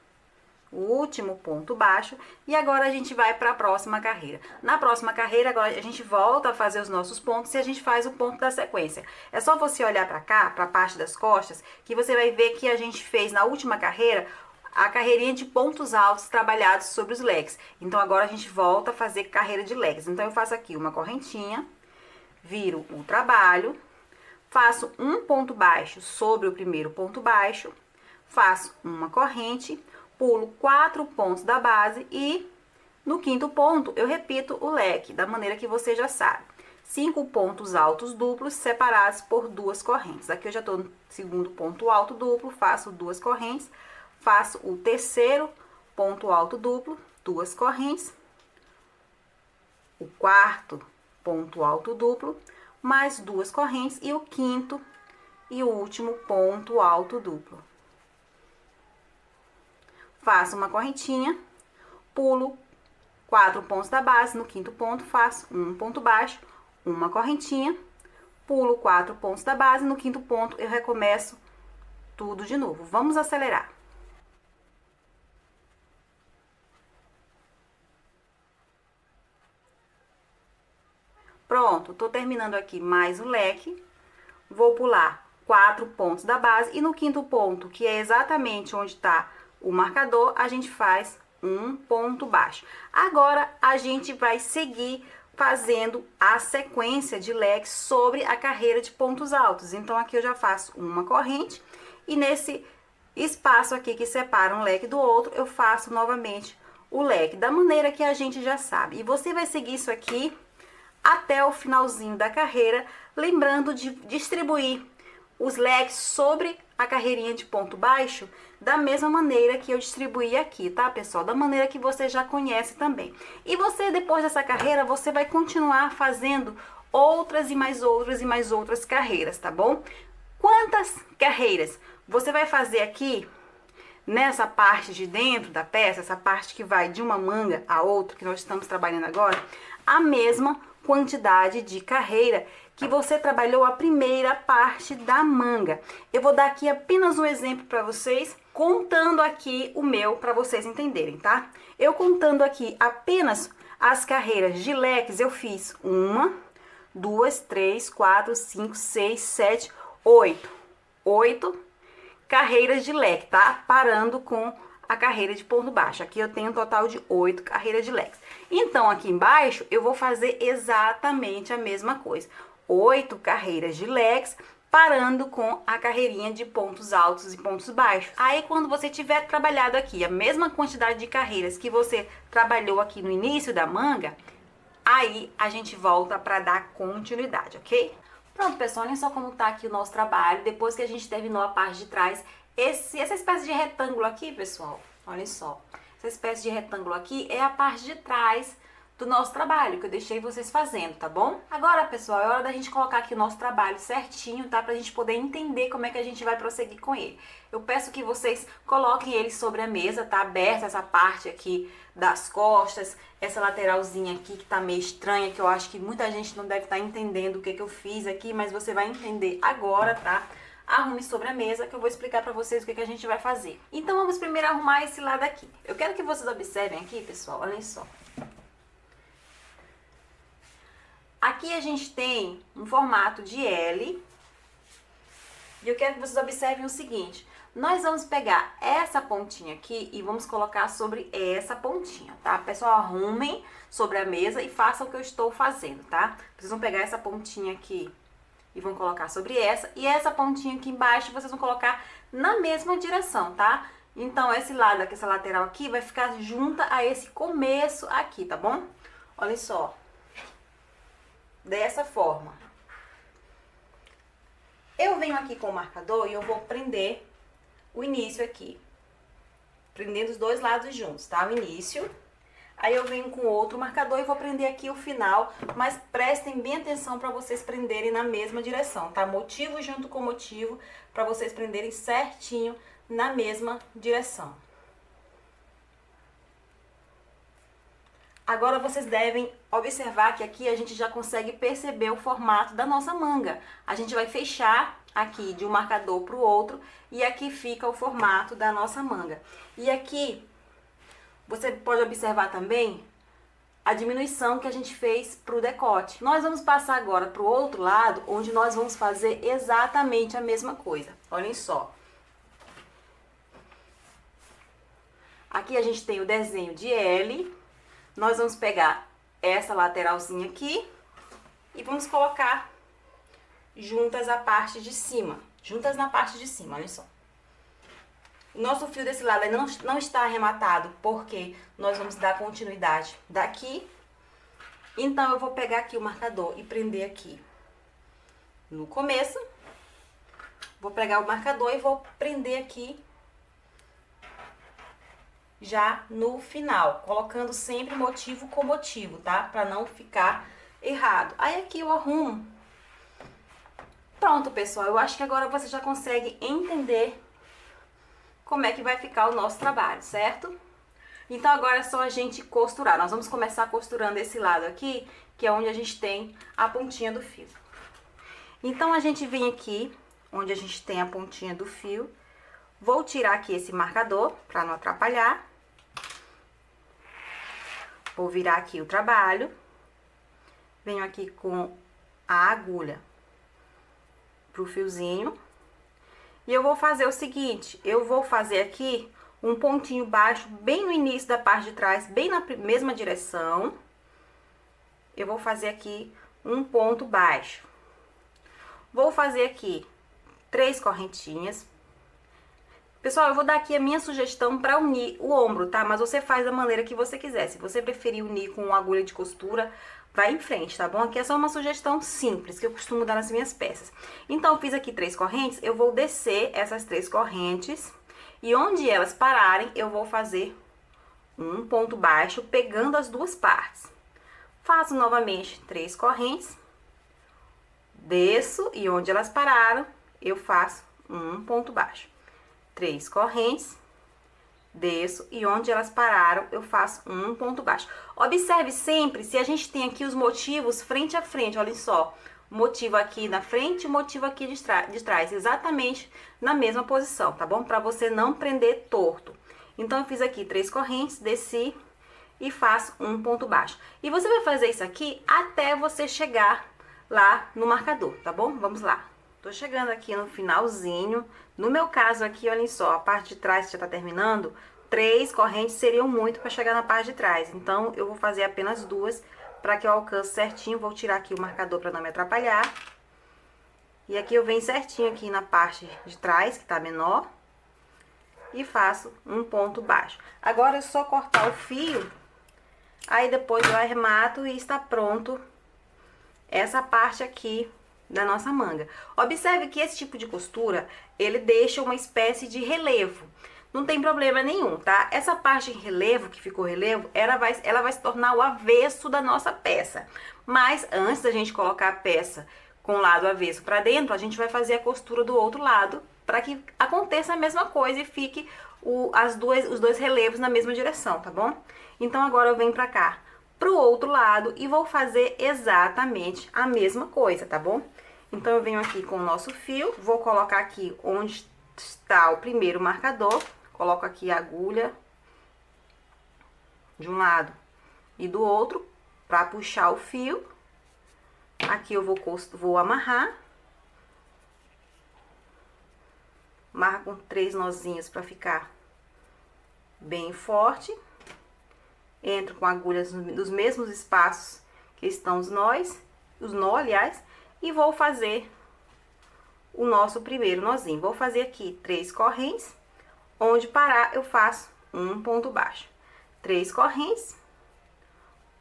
A: O último ponto baixo, e agora a gente vai para a próxima carreira. Na próxima carreira, agora a gente volta a fazer os nossos pontos e a gente faz o ponto da sequência. É só você olhar para cá, para a parte das costas, que você vai ver que a gente fez na última carreira a carreirinha de pontos altos trabalhados sobre os leques. Então, agora a gente volta a fazer carreira de leques. Então, eu faço aqui uma correntinha, viro o trabalho, faço um ponto baixo sobre o primeiro ponto baixo, faço uma corrente, pulo 4 pontos da base e no quinto ponto eu repito o leque, da maneira que você já sabe. 5 pontos altos duplos separados por 2 correntes. Aqui eu já estou no segundo ponto alto duplo, faço 2 correntes, faço o terceiro ponto alto duplo, 2 correntes, o quarto ponto alto duplo, mais 2 correntes e o quinto e o último ponto alto duplo. Faço uma correntinha, pulo 4 pontos da base, no quinto ponto faço um ponto baixo, uma correntinha, pulo 4 pontos da base, no quinto ponto eu recomeço tudo de novo. Vamos acelerar. Pronto, tô terminando aqui mais o leque. Vou pular 4 pontos da base e no quinto ponto, que é exatamente onde tá o marcador, a gente faz um ponto baixo. Agora, a gente vai seguir fazendo a sequência de leques sobre a carreira de pontos altos. Então, aqui eu já faço uma corrente e nesse espaço aqui que separa um leque do outro, eu faço novamente o leque, da maneira que a gente já sabe. E você vai seguir isso aqui até o finalzinho da carreira, lembrando de distribuir os leques sobre a carreirinha de ponto baixo da mesma maneira que eu distribuí aqui, tá, pessoal? Da maneira que você já conhece também. E você, depois dessa carreira, você vai continuar fazendo outras e mais outras e mais outras carreiras, tá bom? Quantas carreiras você vai fazer aqui nessa parte de dentro da peça, essa parte que vai de uma manga a outra, que nós estamos trabalhando agora, a mesma quantidade de carreira que você trabalhou a primeira parte da manga. Eu vou dar aqui apenas um exemplo para vocês, contando aqui o meu para vocês entenderem, tá? Eu contando aqui apenas as carreiras de leques, eu fiz 1, 2, 3, 4, 5, 6, 7, 8. 8 carreiras de leque, tá? Parando com a carreira de ponto baixo. Aqui eu tenho um total de 8 carreiras de leques. Então, aqui embaixo, eu vou fazer exatamente a mesma coisa. 8 carreiras de leques, parando com a carreirinha de pontos altos e pontos baixos. Aí, quando você tiver trabalhado aqui a mesma quantidade de carreiras que você trabalhou aqui no início da manga, aí a gente volta para dar continuidade, ok? Pronto, pessoal, olhem só como tá aqui o nosso trabalho. Depois que a gente terminou a parte de trás, essa espécie de retângulo aqui, pessoal, olhem só. Essa espécie de retângulo aqui é a parte de trás do nosso trabalho, que eu deixei vocês fazendo, tá bom? Agora, pessoal, é hora da gente colocar aqui o nosso trabalho certinho, tá? Pra gente poder entender como é que a gente vai prosseguir com ele. Eu peço que vocês coloquem ele sobre a mesa, tá? Aberta essa parte aqui das costas, essa lateralzinha aqui que tá meio estranha, que eu acho que muita gente não deve estar entendendo o que eu fiz aqui, mas você vai entender agora, tá? Arrume sobre a mesa que eu vou explicar pra vocês o que a gente vai fazer. Então, vamos primeiro arrumar esse lado aqui. Eu quero que vocês observem aqui, pessoal, olhem só. Aqui a gente tem um formato de L. E eu quero que vocês observem o seguinte. Nós vamos pegar essa pontinha aqui e vamos colocar sobre essa pontinha, tá? Pessoal, arrumem sobre a mesa e façam o que eu estou fazendo, tá? Vocês vão pegar essa pontinha aqui e vão colocar sobre essa. E essa pontinha aqui embaixo vocês vão colocar na mesma direção, tá? Então, esse lado aqui, essa lateral aqui, vai ficar junta a esse começo aqui, tá bom? Olha só. Dessa forma. Eu venho aqui com o marcador e eu vou prender o início aqui. Prendendo os dois lados juntos, tá? O início. Aí eu venho com outro marcador e vou prender aqui o final, mas prestem bem atenção para vocês prenderem na mesma direção, tá? Motivo junto com motivo, para vocês prenderem certinho na mesma direção. Agora vocês devem observar que aqui a gente já consegue perceber o formato da nossa manga. A gente vai fechar aqui de um marcador para o outro e aqui fica o formato da nossa manga. E aqui você pode observar também a diminuição que a gente fez para o decote. Nós vamos passar agora para o outro lado, onde nós vamos fazer exatamente a mesma coisa. Olhem só. Aqui a gente tem o desenho de L. Nós vamos pegar essa lateralzinha aqui e vamos colocar juntas a parte de cima. Juntas na parte de cima, olha só. O nosso fio desse lado não está arrematado, porque nós vamos dar continuidade daqui. Então, eu vou pegar aqui o marcador e prender aqui no começo. Vou pegar o marcador e vou prender aqui já no final, colocando sempre motivo com motivo, tá? Pra não ficar errado. Aí aqui eu arrumo Pronto, pessoal, eu acho que agora você já consegue entender como é que vai ficar o nosso trabalho, certo? Então agora é só a gente costurar. Nós vamos começar costurando esse lado aqui, que é onde a gente tem a pontinha do fio. Então a gente vem aqui, onde a gente tem a pontinha do fio. Vou tirar aqui esse marcador, para não atrapalhar. Vou virar aqui o trabalho. Venho aqui com a agulha pro fiozinho. E eu vou fazer o seguinte, eu vou fazer aqui um pontinho baixo bem no início da parte de trás, bem na mesma direção. Eu vou fazer aqui um ponto baixo. Vou fazer aqui 3 correntinhas. Pessoal, eu vou dar aqui a minha sugestão para unir o ombro, tá? Mas você faz da maneira que você quiser. Se você preferir unir com uma agulha de costura, vai em frente, tá bom? Aqui é só uma sugestão simples que eu costumo dar nas minhas peças. Então, eu fiz aqui 3 correntes, eu vou descer essas 3 correntes e onde elas pararem, eu vou fazer um ponto baixo pegando as duas partes. Faço novamente 3 correntes, desço e onde elas pararam, eu faço um ponto baixo. 3 correntes, desço e onde elas pararam, eu faço um ponto baixo. Observe sempre se a gente tem aqui os motivos frente a frente, olha só. Motivo aqui na frente e motivo aqui de trás, exatamente na mesma posição, tá bom? Pra você não prender torto. Então, eu fiz aqui 3 correntes, desci e faço um ponto baixo. E você vai fazer isso aqui até você chegar lá no marcador, tá bom? Vamos lá. Tô chegando aqui no finalzinho. No meu caso aqui, olhem só, a parte de trás já tá terminando. 3 correntes seriam muito para chegar na parte de trás. Então, eu vou fazer apenas 2 para que eu alcance certinho. Vou tirar aqui o marcador para não me atrapalhar. E aqui eu venho certinho aqui na parte de trás, que tá menor. E faço um ponto baixo. Agora é só cortar o fio. Aí depois eu arremato e está pronto essa parte aqui da nossa manga. Observe que esse tipo de costura, ele deixa uma espécie de relevo. Não tem problema nenhum, tá? Essa parte em relevo, que ficou relevo, ela vai se tornar o avesso da nossa peça. Mas antes da gente colocar a peça com o lado avesso pra dentro, a gente vai fazer a costura do outro lado para que aconteça a mesma coisa e fique os dois relevos na mesma direção, tá bom? Então agora eu venho pra cá, pro outro lado e vou fazer exatamente a mesma coisa, tá bom? Então, eu venho aqui com o nosso fio, vou colocar aqui onde está o primeiro marcador, coloco aqui a agulha de um lado e do outro, para puxar o fio. Aqui eu vou amarrar. Amarra com 3 nozinhos para ficar bem forte. Entro com agulhas nos mesmos espaços que estão os nós, aliás. E vou fazer o nosso primeiro nozinho. Vou fazer aqui 3 correntes, onde parar eu faço um ponto baixo. 3 correntes,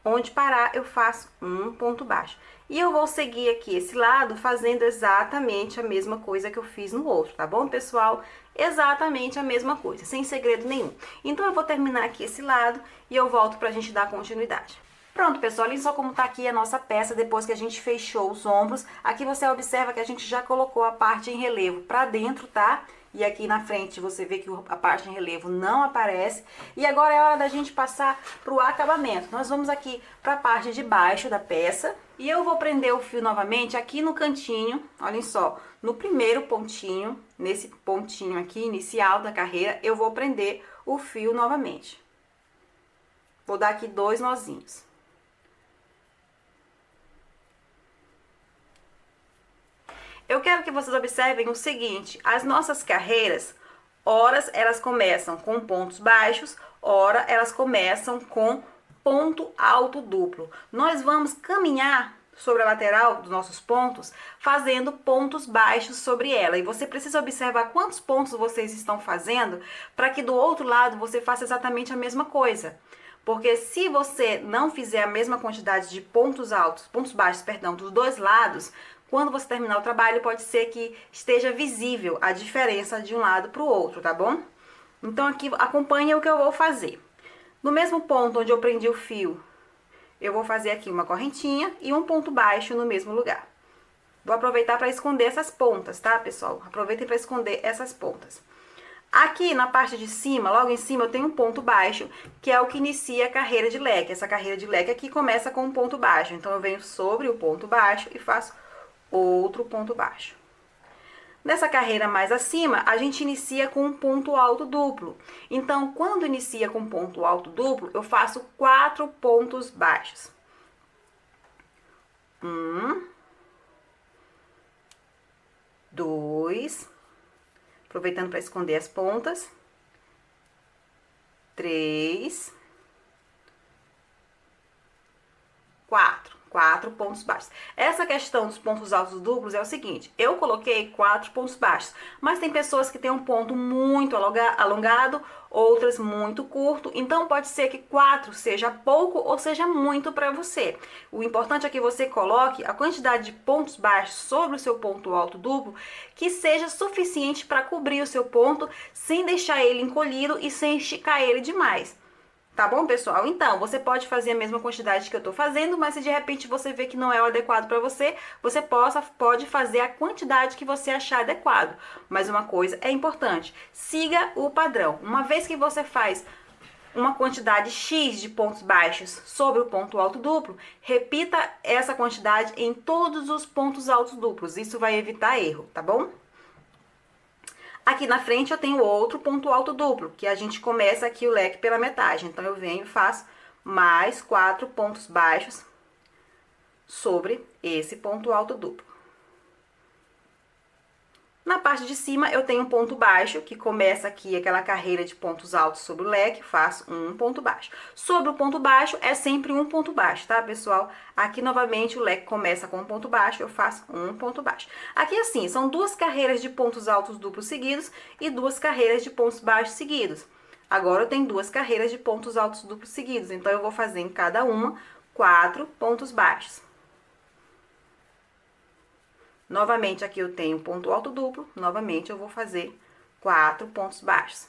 A: onde parar eu faço um ponto baixo. E eu vou seguir aqui esse lado fazendo exatamente a mesma coisa que eu fiz no outro, tá bom, pessoal? Exatamente a mesma coisa, sem segredo nenhum. Então, eu vou terminar aqui esse lado e eu volto pra gente dar continuidade. Pronto, pessoal, olha só como tá aqui a nossa peça depois que a gente fechou os ombros. Aqui você observa que a gente já colocou a parte em relevo pra dentro, tá? E aqui na frente você vê que a parte em relevo não aparece. E agora é hora da gente passar pro acabamento. Nós vamos aqui pra parte de baixo da peça. E eu vou prender o fio novamente aqui no cantinho, olhem só, no primeiro pontinho, nesse pontinho aqui inicial da carreira, eu vou prender o fio novamente. Vou dar aqui 2 nozinhos. Eu quero que vocês observem o seguinte, as nossas carreiras, horas elas começam com pontos baixos, ora elas começam com ponto alto duplo. Nós vamos caminhar sobre a lateral dos nossos pontos, fazendo pontos baixos sobre ela. E você precisa observar quantos pontos vocês estão fazendo, para que do outro lado você faça exatamente a mesma coisa. Porque se você não fizer a mesma quantidade de pontos baixos, perdão, dos dois lados, quando você terminar o trabalho, pode ser que esteja visível a diferença de um lado para o outro, tá bom? Então, aqui, acompanha o que eu vou fazer. No mesmo ponto onde eu prendi o fio, eu vou fazer aqui uma correntinha e um ponto baixo no mesmo lugar. Vou aproveitar para esconder essas pontas, tá, pessoal? Aproveitem para esconder essas pontas. Aqui na parte de cima, logo em cima, eu tenho um ponto baixo, que é o que inicia a carreira de leque. Essa carreira de leque aqui começa com um ponto baixo. Então, eu venho sobre o ponto baixo e faço outro ponto baixo. Nessa carreira mais acima, a gente inicia com um ponto alto duplo. Então, quando inicia com ponto alto duplo, eu faço 4 pontos baixos. 1, 2, aproveitando para esconder as pontas, 3, 4 pontos baixos. Essa questão dos pontos altos duplos é o seguinte, eu coloquei 4 pontos baixos, mas tem pessoas que têm um ponto muito alongado, outras muito curto, então pode ser que 4 seja pouco ou seja muito para você. O importante é que você coloque a quantidade de pontos baixos sobre o seu ponto alto duplo que seja suficiente para cobrir o seu ponto sem deixar ele encolhido e sem esticar ele demais. Tá bom, pessoal? Então, você pode fazer a mesma quantidade que eu tô fazendo, mas se de repente você vê que não é o adequado para você, você pode fazer a quantidade que você achar adequado. Mas uma coisa é importante, siga o padrão. Uma vez que você faz uma quantidade X de pontos baixos sobre o ponto alto duplo, repita essa quantidade em todos os pontos altos duplos. Isso vai evitar erro, tá bom? Aqui na frente eu tenho outro ponto alto duplo, que a gente começa aqui o leque pela metade. Então, eu venho e faço mais 4 pontos baixos sobre esse ponto alto duplo. Na parte de cima, eu tenho um ponto baixo, que começa aqui aquela carreira de pontos altos sobre o leque, faço um ponto baixo. Sobre o ponto baixo, é sempre um ponto baixo, tá, pessoal? Aqui, novamente, o leque começa com um ponto baixo, eu faço um ponto baixo. Aqui, assim, são 2 carreiras de pontos altos duplos seguidos e 2 carreiras de pontos baixos seguidos. Agora, eu tenho 2 carreiras de pontos altos duplos seguidos, então, eu vou fazer em cada uma 4 pontos baixos. Novamente, aqui eu tenho ponto alto duplo, novamente eu vou fazer 4 pontos baixos.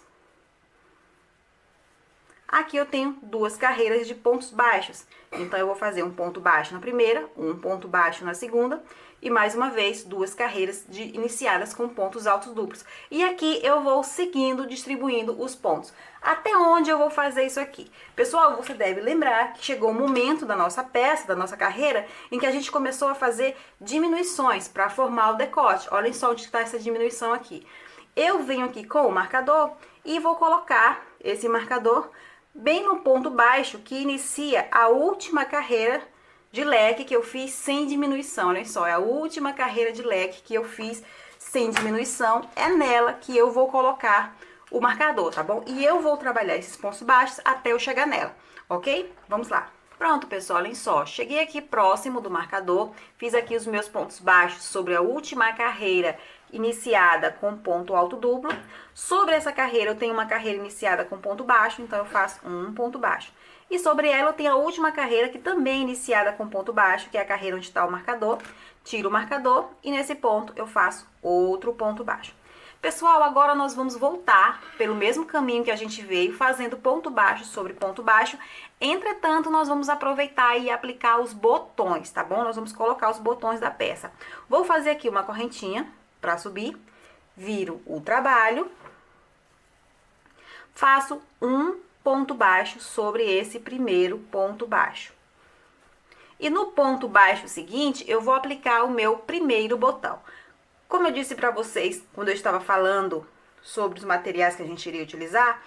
A: Aqui eu tenho 2 carreiras de pontos baixos, então eu vou fazer um ponto baixo na primeira, um ponto baixo na segunda, e mais uma vez 2 carreiras iniciadas com pontos altos duplos. E aqui eu vou seguindo, distribuindo os pontos. Até onde eu vou fazer isso aqui? Pessoal, você deve lembrar que chegou o momento da nossa peça, da nossa carreira, em que a gente começou a fazer diminuições para formar o decote. Olhem só onde está essa diminuição aqui. Eu venho aqui com o marcador e vou colocar esse marcador bem no ponto baixo que inicia a última carreira de leque que eu fiz sem diminuição. Olha só, é a última carreira de leque que eu fiz sem diminuição, é nela que eu vou colocar o marcador, tá bom? E eu vou trabalhar esses pontos baixos até eu chegar nela, ok? Vamos lá. Pronto, pessoal, olhem só, cheguei aqui próximo do marcador, fiz aqui os meus pontos baixos sobre a última carreira iniciada com ponto alto duplo. Sobre essa carreira, eu tenho uma carreira iniciada com ponto baixo, então eu faço um ponto baixo. E sobre ela, eu tenho a última carreira, que também é iniciada com ponto baixo, que é a carreira onde está o marcador. Tiro o marcador e nesse ponto eu faço outro ponto baixo. Pessoal, agora nós vamos voltar pelo mesmo caminho que a gente veio, fazendo ponto baixo sobre ponto baixo. Entretanto, nós vamos aproveitar e aplicar os botões, tá bom? Nós vamos colocar os botões da peça. Vou fazer aqui uma correntinha para subir, viro o trabalho, faço um ponto baixo sobre esse primeiro ponto baixo. E no ponto baixo seguinte, eu vou aplicar o meu primeiro botão. Como eu disse para vocês, quando eu estava falando sobre os materiais que a gente iria utilizar,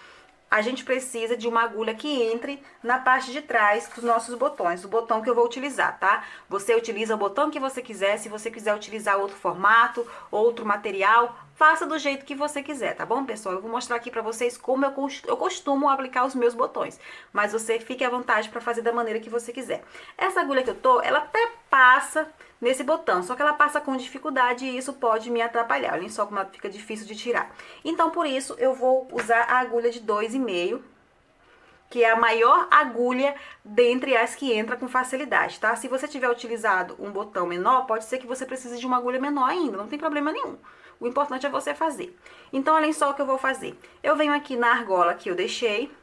A: a gente precisa de uma agulha que entre na parte de trás dos nossos botões, o botão que eu vou utilizar, tá? Você utiliza o botão que você quiser, se você quiser utilizar outro formato, outro material, faça do jeito que você quiser, tá bom, pessoal? Eu vou mostrar aqui pra vocês como eu costumo aplicar os meus botões, mas você fique à vontade pra fazer da maneira que você quiser. Essa agulha que eu tô, ela até passa nesse botão, só que ela passa com dificuldade e isso pode me atrapalhar. Olhem só como ela fica difícil de tirar. Então, por isso, eu vou usar a agulha de 2,5, que é a maior agulha dentre as que entra com facilidade, tá? Se você tiver utilizado um botão menor, pode ser que você precise de uma agulha menor ainda, não tem problema nenhum. O importante é você fazer. Então, olhem só o que eu vou fazer. Eu venho aqui na argola que eu deixei,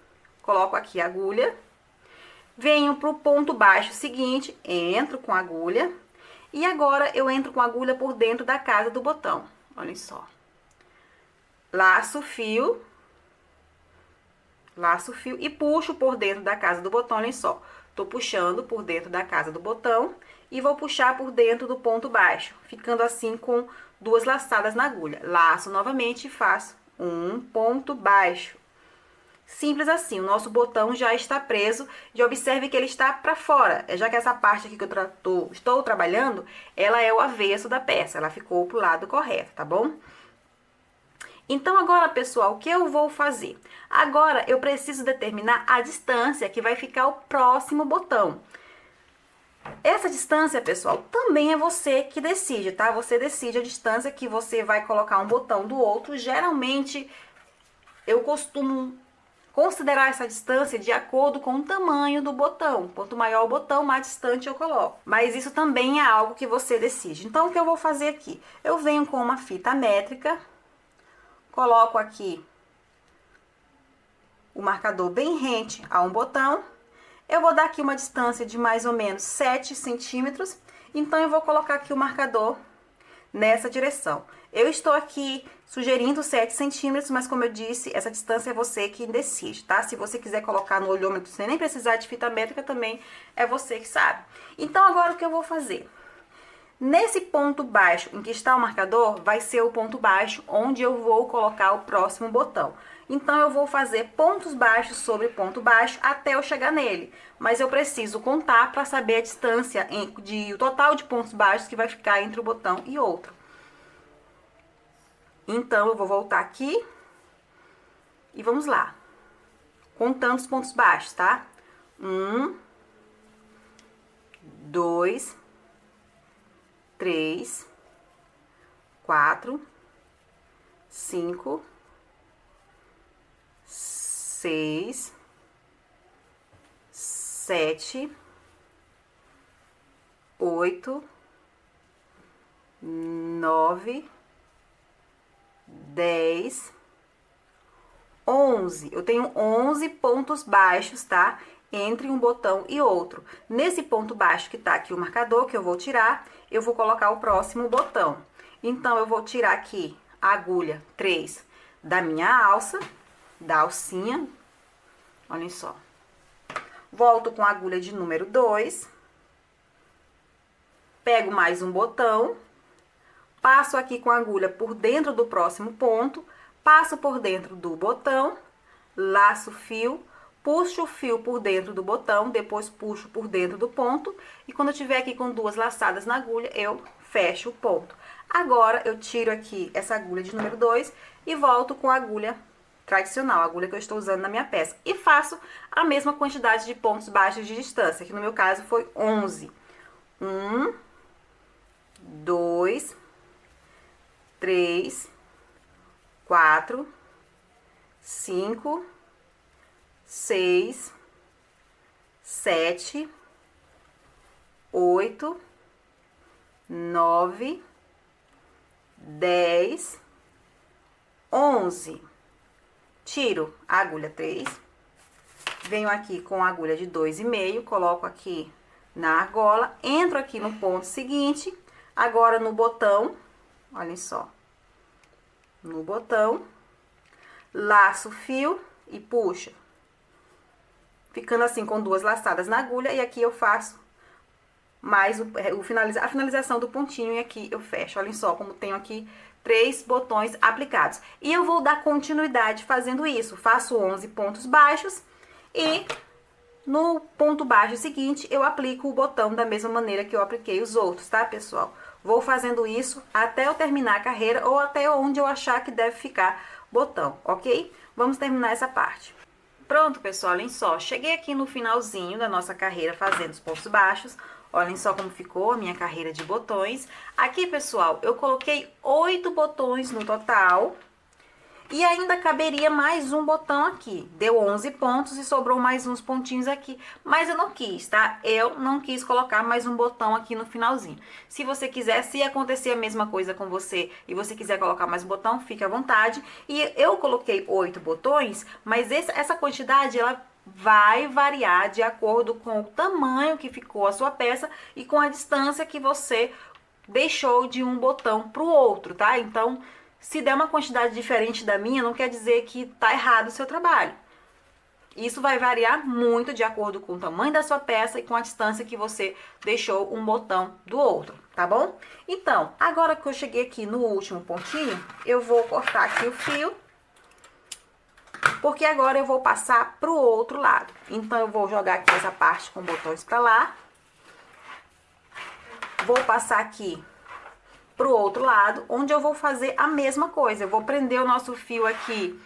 A: coloco aqui a agulha, venho pro ponto baixo seguinte, entro com a agulha, E agora eu entro com a agulha por dentro da casa do botão. Olhem só. Laço o fio e puxo por dentro da casa do botão, olhem só. Tô puxando por dentro da casa do botão e vou puxar por dentro do ponto baixo, ficando assim com 2 laçadas na agulha. Laço novamente e faço um ponto baixo. Simples assim, o nosso botão já está preso e observe que ele está para fora, já que essa parte aqui que eu estou trabalhando, ela é o avesso da peça, ela ficou pro lado correto, tá bom? Então, agora, pessoal, o que eu vou fazer? Agora, eu preciso determinar a distância que vai ficar o próximo botão. Essa distância, pessoal, também é você que decide, tá? Você decide a distância que você vai colocar um botão do outro. Geralmente, eu costumo considerar essa distância de acordo com o tamanho do botão. Quanto maior o botão, mais distante eu coloco. Mas isso também é algo que você decide. Então, o que eu vou fazer aqui? Eu venho com uma fita métrica, coloco aqui o marcador bem rente a um botão. Eu vou dar aqui uma distância de mais ou menos 7 centímetros. Então, eu vou colocar aqui o marcador nessa direção. Eu estou aqui sugerindo 7 centímetros, mas como eu disse, essa distância é você que decide, tá? Se você quiser colocar no olhômetro sem nem precisar de fita métrica, também é você que sabe. Então, agora o que eu vou fazer? Nesse ponto baixo em que está o marcador, vai ser o ponto baixo onde eu vou colocar o próximo botão. Então, eu vou fazer pontos baixos sobre ponto baixo até eu chegar nele. Mas eu preciso contar para saber a distância, o total de pontos baixos que vai ficar entre o botão e outro. Então, eu vou voltar aqui e vamos lá. Contando os pontos baixos, tá? 1, 2, 3, 4, 5, 6, 7, 8, 9, 10, 11. Eu tenho 11 pontos baixos, tá? Entre um botão e outro. Nesse ponto baixo que tá aqui o marcador, que eu vou tirar, eu vou colocar o próximo botão. Então, eu vou tirar aqui a agulha 3 da minha alça, da alcinha. Olhem só. Volto com a agulha de número 2. Pego mais um botão. Passo aqui com a agulha por dentro do próximo ponto, passo por dentro do botão, laço o fio, puxo o fio por dentro do botão, depois puxo por dentro do ponto, e quando eu tiver aqui com 2 laçadas na agulha, eu fecho o ponto. Agora, eu tiro aqui essa agulha de número 2 e volto com a agulha tradicional, a agulha que eu estou usando na minha peça. E faço a mesma quantidade de pontos baixos de distância, que no meu caso foi 11. 1, 2, 3, 4, 5, 6, 7, 8, 9, 10, 11. Tiro a agulha 3, venho aqui com a agulha de 2,5, coloco aqui na argola, entro aqui no ponto seguinte, agora no botão, olhem só, no botão, laço o fio e puxo, ficando assim com 2 laçadas na agulha, e aqui eu faço mais a finalização do pontinho, e aqui eu fecho. Olhem só como tenho aqui 3 botões aplicados. E eu vou dar continuidade fazendo isso. Faço 11 pontos baixos e no ponto baixo seguinte eu aplico o botão da mesma maneira que eu apliquei os outros, tá, pessoal? Vou fazendo isso até eu terminar a carreira ou até onde eu achar que deve ficar botão, ok? Vamos terminar essa parte. Pronto, pessoal, olhem só. Cheguei aqui no finalzinho da nossa carreira fazendo os pontos baixos. Olhem só como ficou a minha carreira de botões. Aqui, pessoal, eu coloquei 8 botões no total. E ainda caberia mais um botão aqui. Deu 11 pontos e sobrou mais uns pontinhos aqui. Mas eu não quis, tá? Eu não quis colocar mais um botão aqui no finalzinho. Se você quiser, se acontecer a mesma coisa com você e você quiser colocar mais um botão, fique à vontade. E eu coloquei 8 botões, mas essa quantidade, ela vai variar de acordo com o tamanho que ficou a sua peça e com a distância que você deixou de um botão para o outro, tá? Então, se der uma quantidade diferente da minha, não quer dizer que tá errado o seu trabalho. Isso vai variar muito de acordo com o tamanho da sua peça e com a distância que você deixou um botão do outro, tá bom? Então, agora que eu cheguei aqui no último pontinho, eu vou cortar aqui o fio, porque agora eu vou passar pro outro lado. Então, eu vou jogar aqui essa parte com botões pra lá. Vou passar aqui pro outro lado, onde eu vou fazer a mesma coisa. Eu vou prender o nosso fio aqui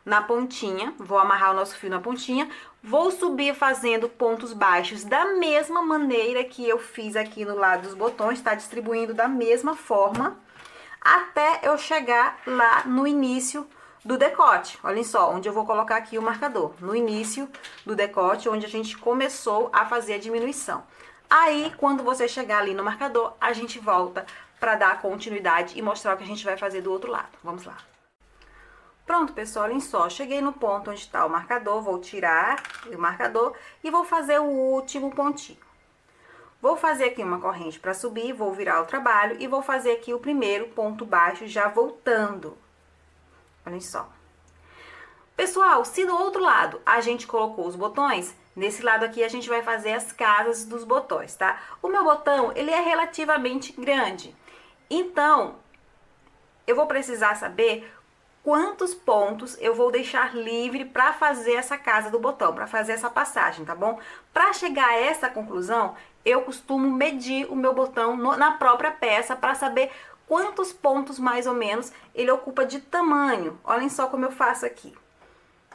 A: na pontinha, vou amarrar o nosso fio na pontinha, vou subir fazendo pontos baixos da mesma maneira que eu fiz aqui no lado dos botões, tá? Distribuindo da mesma forma, até eu chegar lá no início do decote. Olhem só, onde eu vou colocar aqui o marcador, no início do decote, onde a gente começou a fazer a diminuição. Aí, quando você chegar ali no marcador, a gente volta para dar continuidade e mostrar o que a gente vai fazer do outro lado. Vamos lá. Pronto, pessoal, olhem só, cheguei no ponto onde está o marcador, vou tirar o marcador e vou fazer o último pontinho. Vou fazer aqui uma corrente para subir, vou virar o trabalho e vou fazer aqui o primeiro ponto baixo já voltando. Olhem só. Pessoal, se do outro lado a gente colocou os botões, nesse lado aqui a gente vai fazer as casas dos botões, tá? O meu botão, ele é relativamente grande, então eu vou precisar saber quantos pontos eu vou deixar livre para fazer essa casa do botão, para fazer essa passagem, tá bom? Para chegar a essa conclusão, eu costumo medir o meu botão na própria peça para saber quantos pontos mais ou menos ele ocupa de tamanho. Olhem só como eu faço aqui.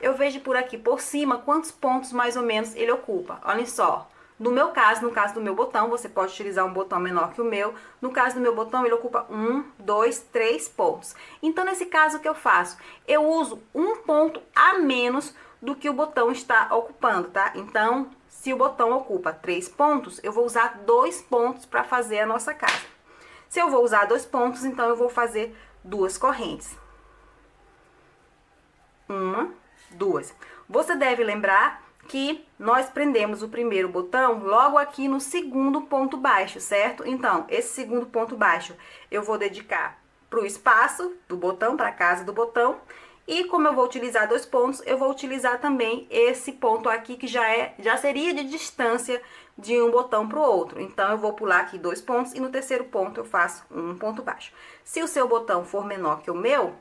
A: Eu vejo por aqui, por cima, quantos pontos mais ou menos ele ocupa. Olhem só. No meu caso, no caso do meu botão, você pode utilizar um botão menor que o meu. No caso do meu botão, ele ocupa 1, 2, 3 pontos. Então, nesse caso, o que eu faço? Eu uso um ponto a menos do que o botão está ocupando, tá? Então, se o botão ocupa 3 pontos, eu vou usar 2 pontos para fazer a nossa casa. Se eu vou usar 2 pontos, então eu vou fazer 2 correntes. 1, 2. Você deve lembrar que nós prendemos o primeiro botão logo aqui no segundo ponto baixo, certo? Então, esse segundo ponto baixo eu vou dedicar para o espaço do botão, para a casa do botão. E como eu vou utilizar 2 pontos, eu vou utilizar também esse ponto aqui que já seria de distância de um botão para o outro. Então, eu vou pular aqui 2 pontos e no terceiro ponto eu faço um ponto baixo. Se o seu botão for menor que o meu,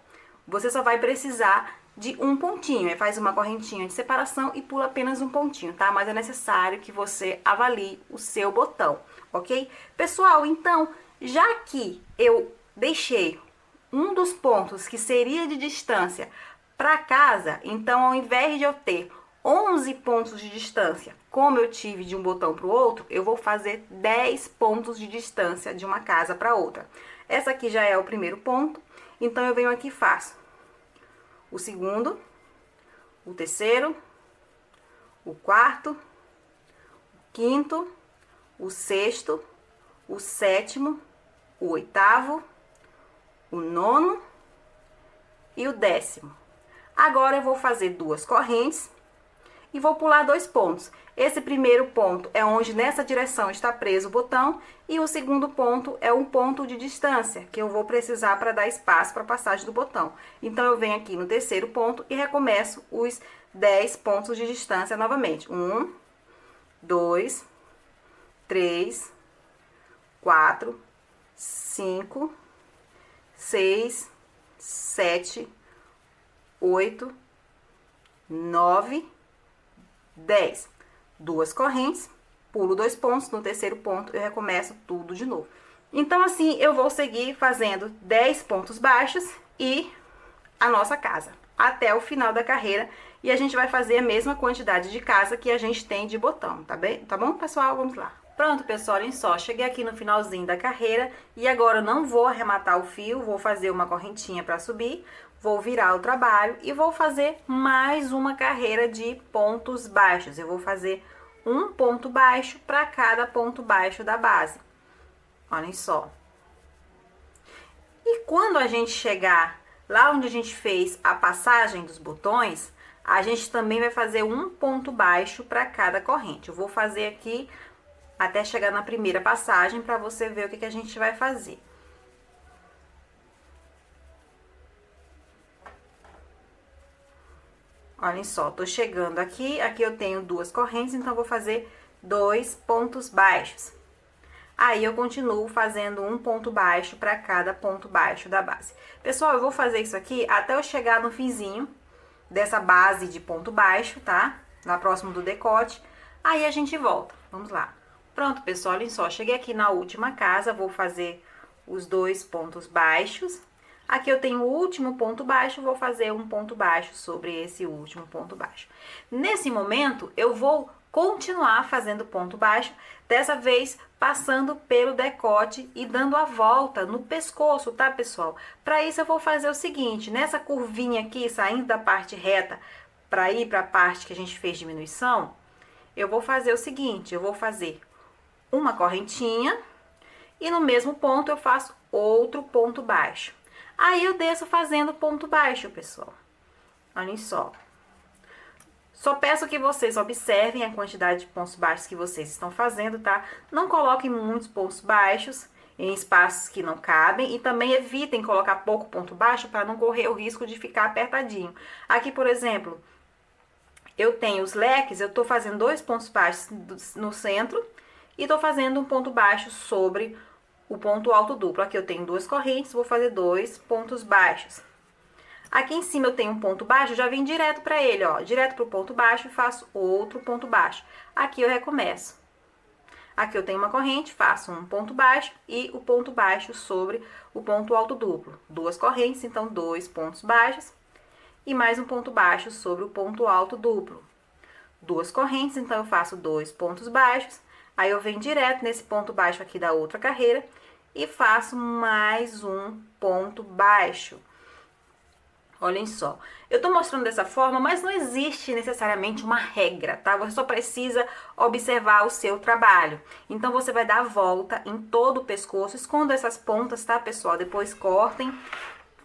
A: você só vai precisar de um pontinho, faz uma correntinha de separação e pula apenas um pontinho, tá? Mas é necessário que você avalie o seu botão, ok? Pessoal, então, já que eu deixei um dos pontos que seria de distância para casa, então ao invés de eu ter 11 pontos de distância, como eu tive de um botão para o outro, eu vou fazer 10 pontos de distância de uma casa para outra. Essa aqui já é o primeiro ponto, então eu venho aqui e faço o segundo, o terceiro, o quarto, o quinto, o sexto, o sétimo, o oitavo, o nono e o 10º. Agora eu vou fazer 2 correntes e vou pular 2 pontos. Esse primeiro ponto é onde nessa direção está preso o botão e o segundo ponto é um ponto de distância que eu vou precisar para dar espaço para a passagem do botão. Então, eu venho aqui no terceiro ponto e recomeço os 10 pontos de distância novamente. 1, 2, 3, 4, 5, 6, 7, 8, 9, 10. 2 correntes, pulo 2 pontos, no terceiro ponto eu recomeço tudo de novo. Então, assim, eu vou seguir fazendo 10 pontos baixos e a nossa casa, até o final da carreira. E a gente vai fazer a mesma quantidade de casa que a gente tem de botão, tá bem? Tá bom, pessoal? Vamos lá. Pronto, pessoal, olhem só, cheguei aqui no finalzinho da carreira e agora eu não vou arrematar o fio, vou fazer uma correntinha para subir, vou virar o trabalho e vou fazer mais uma carreira de pontos baixos. Eu vou fazer um ponto baixo para cada ponto baixo da base. Olhem só. E quando a gente chegar lá onde a gente fez a passagem dos botões, a gente também vai fazer um ponto baixo para cada corrente. Eu vou fazer aqui até chegar na primeira passagem para você ver o que a gente vai fazer. Olhem só, tô chegando aqui eu tenho duas correntes, então eu vou fazer 2 pontos baixos. Aí eu continuo fazendo um ponto baixo para cada ponto baixo da base. Pessoal, eu vou fazer isso aqui até eu chegar no finzinho dessa base de ponto baixo, tá? Lá próximo do decote. Aí a gente volta. Vamos lá. Pronto, pessoal, olhem só. Cheguei aqui na última casa, vou fazer os 2 pontos baixos. Aqui eu tenho o último ponto baixo, vou fazer um ponto baixo sobre esse último ponto baixo. Nesse momento, eu vou continuar fazendo ponto baixo, dessa vez passando pelo decote e dando a volta no pescoço, tá, pessoal? Para isso eu vou fazer o seguinte, nessa curvinha aqui, saindo da parte reta para ir para a parte que a gente fez diminuição, eu vou fazer o seguinte, eu vou fazer uma correntinha e no mesmo ponto eu faço outro ponto baixo. Aí eu desço fazendo ponto baixo, pessoal. Olhem só. Só peço que vocês observem a quantidade de pontos baixos que vocês estão fazendo, tá? Não coloquem muitos pontos baixos em espaços que não cabem e também evitem colocar pouco ponto baixo para não correr o risco de ficar apertadinho. Aqui, por exemplo, eu tenho os leques, eu tô fazendo 2 pontos baixos no centro e tô fazendo um ponto baixo sobre o ponto alto duplo. Aqui eu tenho 2 correntes, vou fazer 2 pontos baixos. Aqui em cima eu tenho um ponto baixo, já vim direto para ele, ó, direto pro ponto baixo e faço outro ponto baixo. Aqui eu recomeço. Aqui eu tenho uma corrente, faço um ponto baixo e o ponto baixo sobre o ponto alto duplo. 2 correntes, então 2 pontos baixos e mais um ponto baixo sobre o ponto alto duplo. 2 correntes, então eu faço 2 pontos baixos. Aí eu venho direto nesse ponto baixo aqui da outra carreira e faço mais um ponto baixo. Olhem só, eu tô mostrando dessa forma, mas não existe necessariamente uma regra, tá? Você só precisa observar o seu trabalho. Então, você vai dar a volta em todo o pescoço, esconda essas pontas, tá, pessoal? Depois cortem,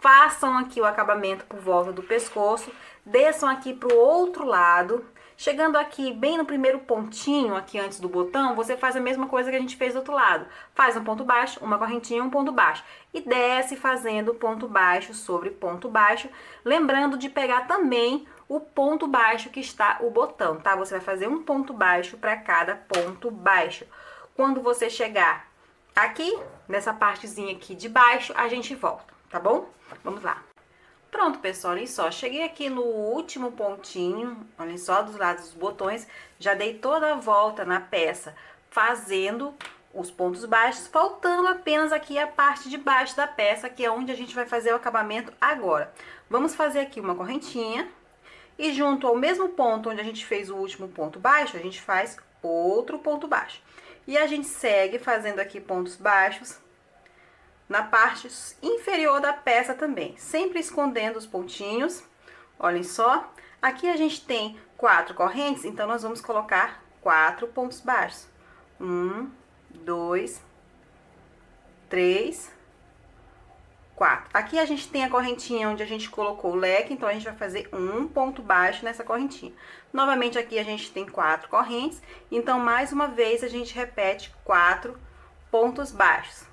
A: façam aqui o acabamento por volta do pescoço, desçam aqui pro outro lado. Chegando aqui bem no primeiro pontinho, aqui antes do botão, você faz a mesma coisa que a gente fez do outro lado. Faz um ponto baixo, uma correntinha, um ponto baixo. E desce fazendo ponto baixo sobre ponto baixo. Lembrando de pegar também o ponto baixo que está o botão, tá? Você vai fazer um ponto baixo para cada ponto baixo. Quando você chegar aqui, nessa partezinha aqui de baixo, a gente volta, tá bom? Vamos lá. Pronto, pessoal, olhem só, cheguei aqui no último pontinho, olhem só, dos lados dos botões, já dei toda a volta na peça, fazendo os pontos baixos, faltando apenas aqui a parte de baixo da peça, que é onde a gente vai fazer o acabamento agora. Vamos fazer aqui uma correntinha, e junto ao mesmo ponto onde a gente fez o último ponto baixo, a gente faz outro ponto baixo. E a gente segue fazendo aqui pontos baixos na parte inferior da peça também, sempre escondendo os pontinhos. Olhem só, aqui a gente tem 4 correntes, então nós vamos colocar 4 pontos baixos. 1, 2, 3, 4. Aqui a gente tem a correntinha onde a gente colocou o leque, então a gente vai fazer um ponto baixo nessa correntinha. Novamente aqui a gente tem 4 correntes, então mais uma vez a gente repete 4 pontos baixos.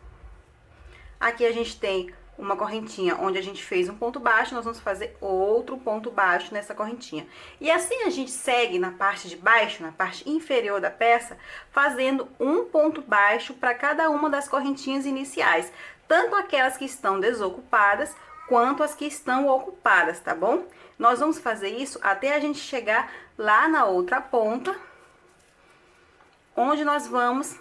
A: Aqui a gente tem uma correntinha onde a gente fez um ponto baixo, nós vamos fazer outro ponto baixo nessa correntinha. E assim a gente segue na parte de baixo, na parte inferior da peça, fazendo um ponto baixo para cada uma das correntinhas iniciais, tanto aquelas que estão desocupadas, quanto as que estão ocupadas, tá bom? Nós vamos fazer isso até a gente chegar lá na outra ponta, onde nós vamos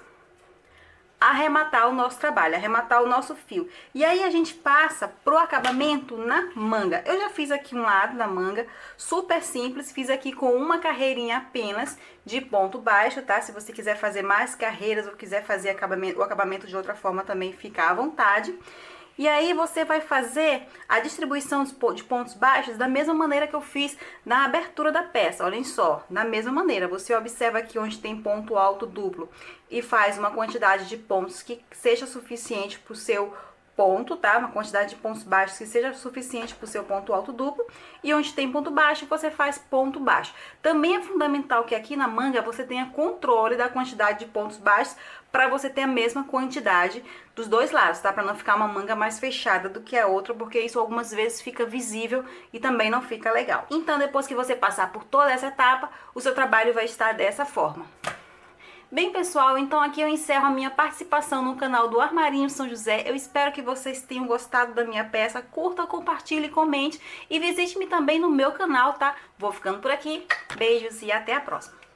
A: arrematar o nosso trabalho, arrematar o nosso fio. E aí a gente passa pro acabamento na manga. Eu já fiz aqui um lado da manga, super simples, fiz aqui com uma carreirinha apenas de ponto baixo, tá? Se você quiser fazer mais carreiras ou quiser fazer o acabamento de outra forma também, fica à vontade. E aí você vai fazer a distribuição de pontos baixos da mesma maneira que eu fiz na abertura da peça. Olhem só, da mesma maneira, você observa aqui onde tem ponto alto duplo e faz uma quantidade de pontos que seja suficiente para o seu ponto, tá? Uma quantidade de pontos baixos que seja suficiente para o seu ponto alto duplo. E onde tem ponto baixo, você faz ponto baixo. Também é fundamental que aqui na manga você tenha controle da quantidade de pontos baixos para você ter a mesma quantidade dos dois lados, tá? Para não ficar uma manga mais fechada do que a outra, porque isso algumas vezes fica visível e também não fica legal. Então, depois que você passar por toda essa etapa, o seu trabalho vai estar dessa forma. Bem, pessoal, então aqui eu encerro a minha participação no canal do Armarinho São José. Eu espero que vocês tenham gostado da minha peça. Curta, compartilhe, comente e visite-me também no meu canal, tá? Vou ficando por aqui. Beijos e até a próxima.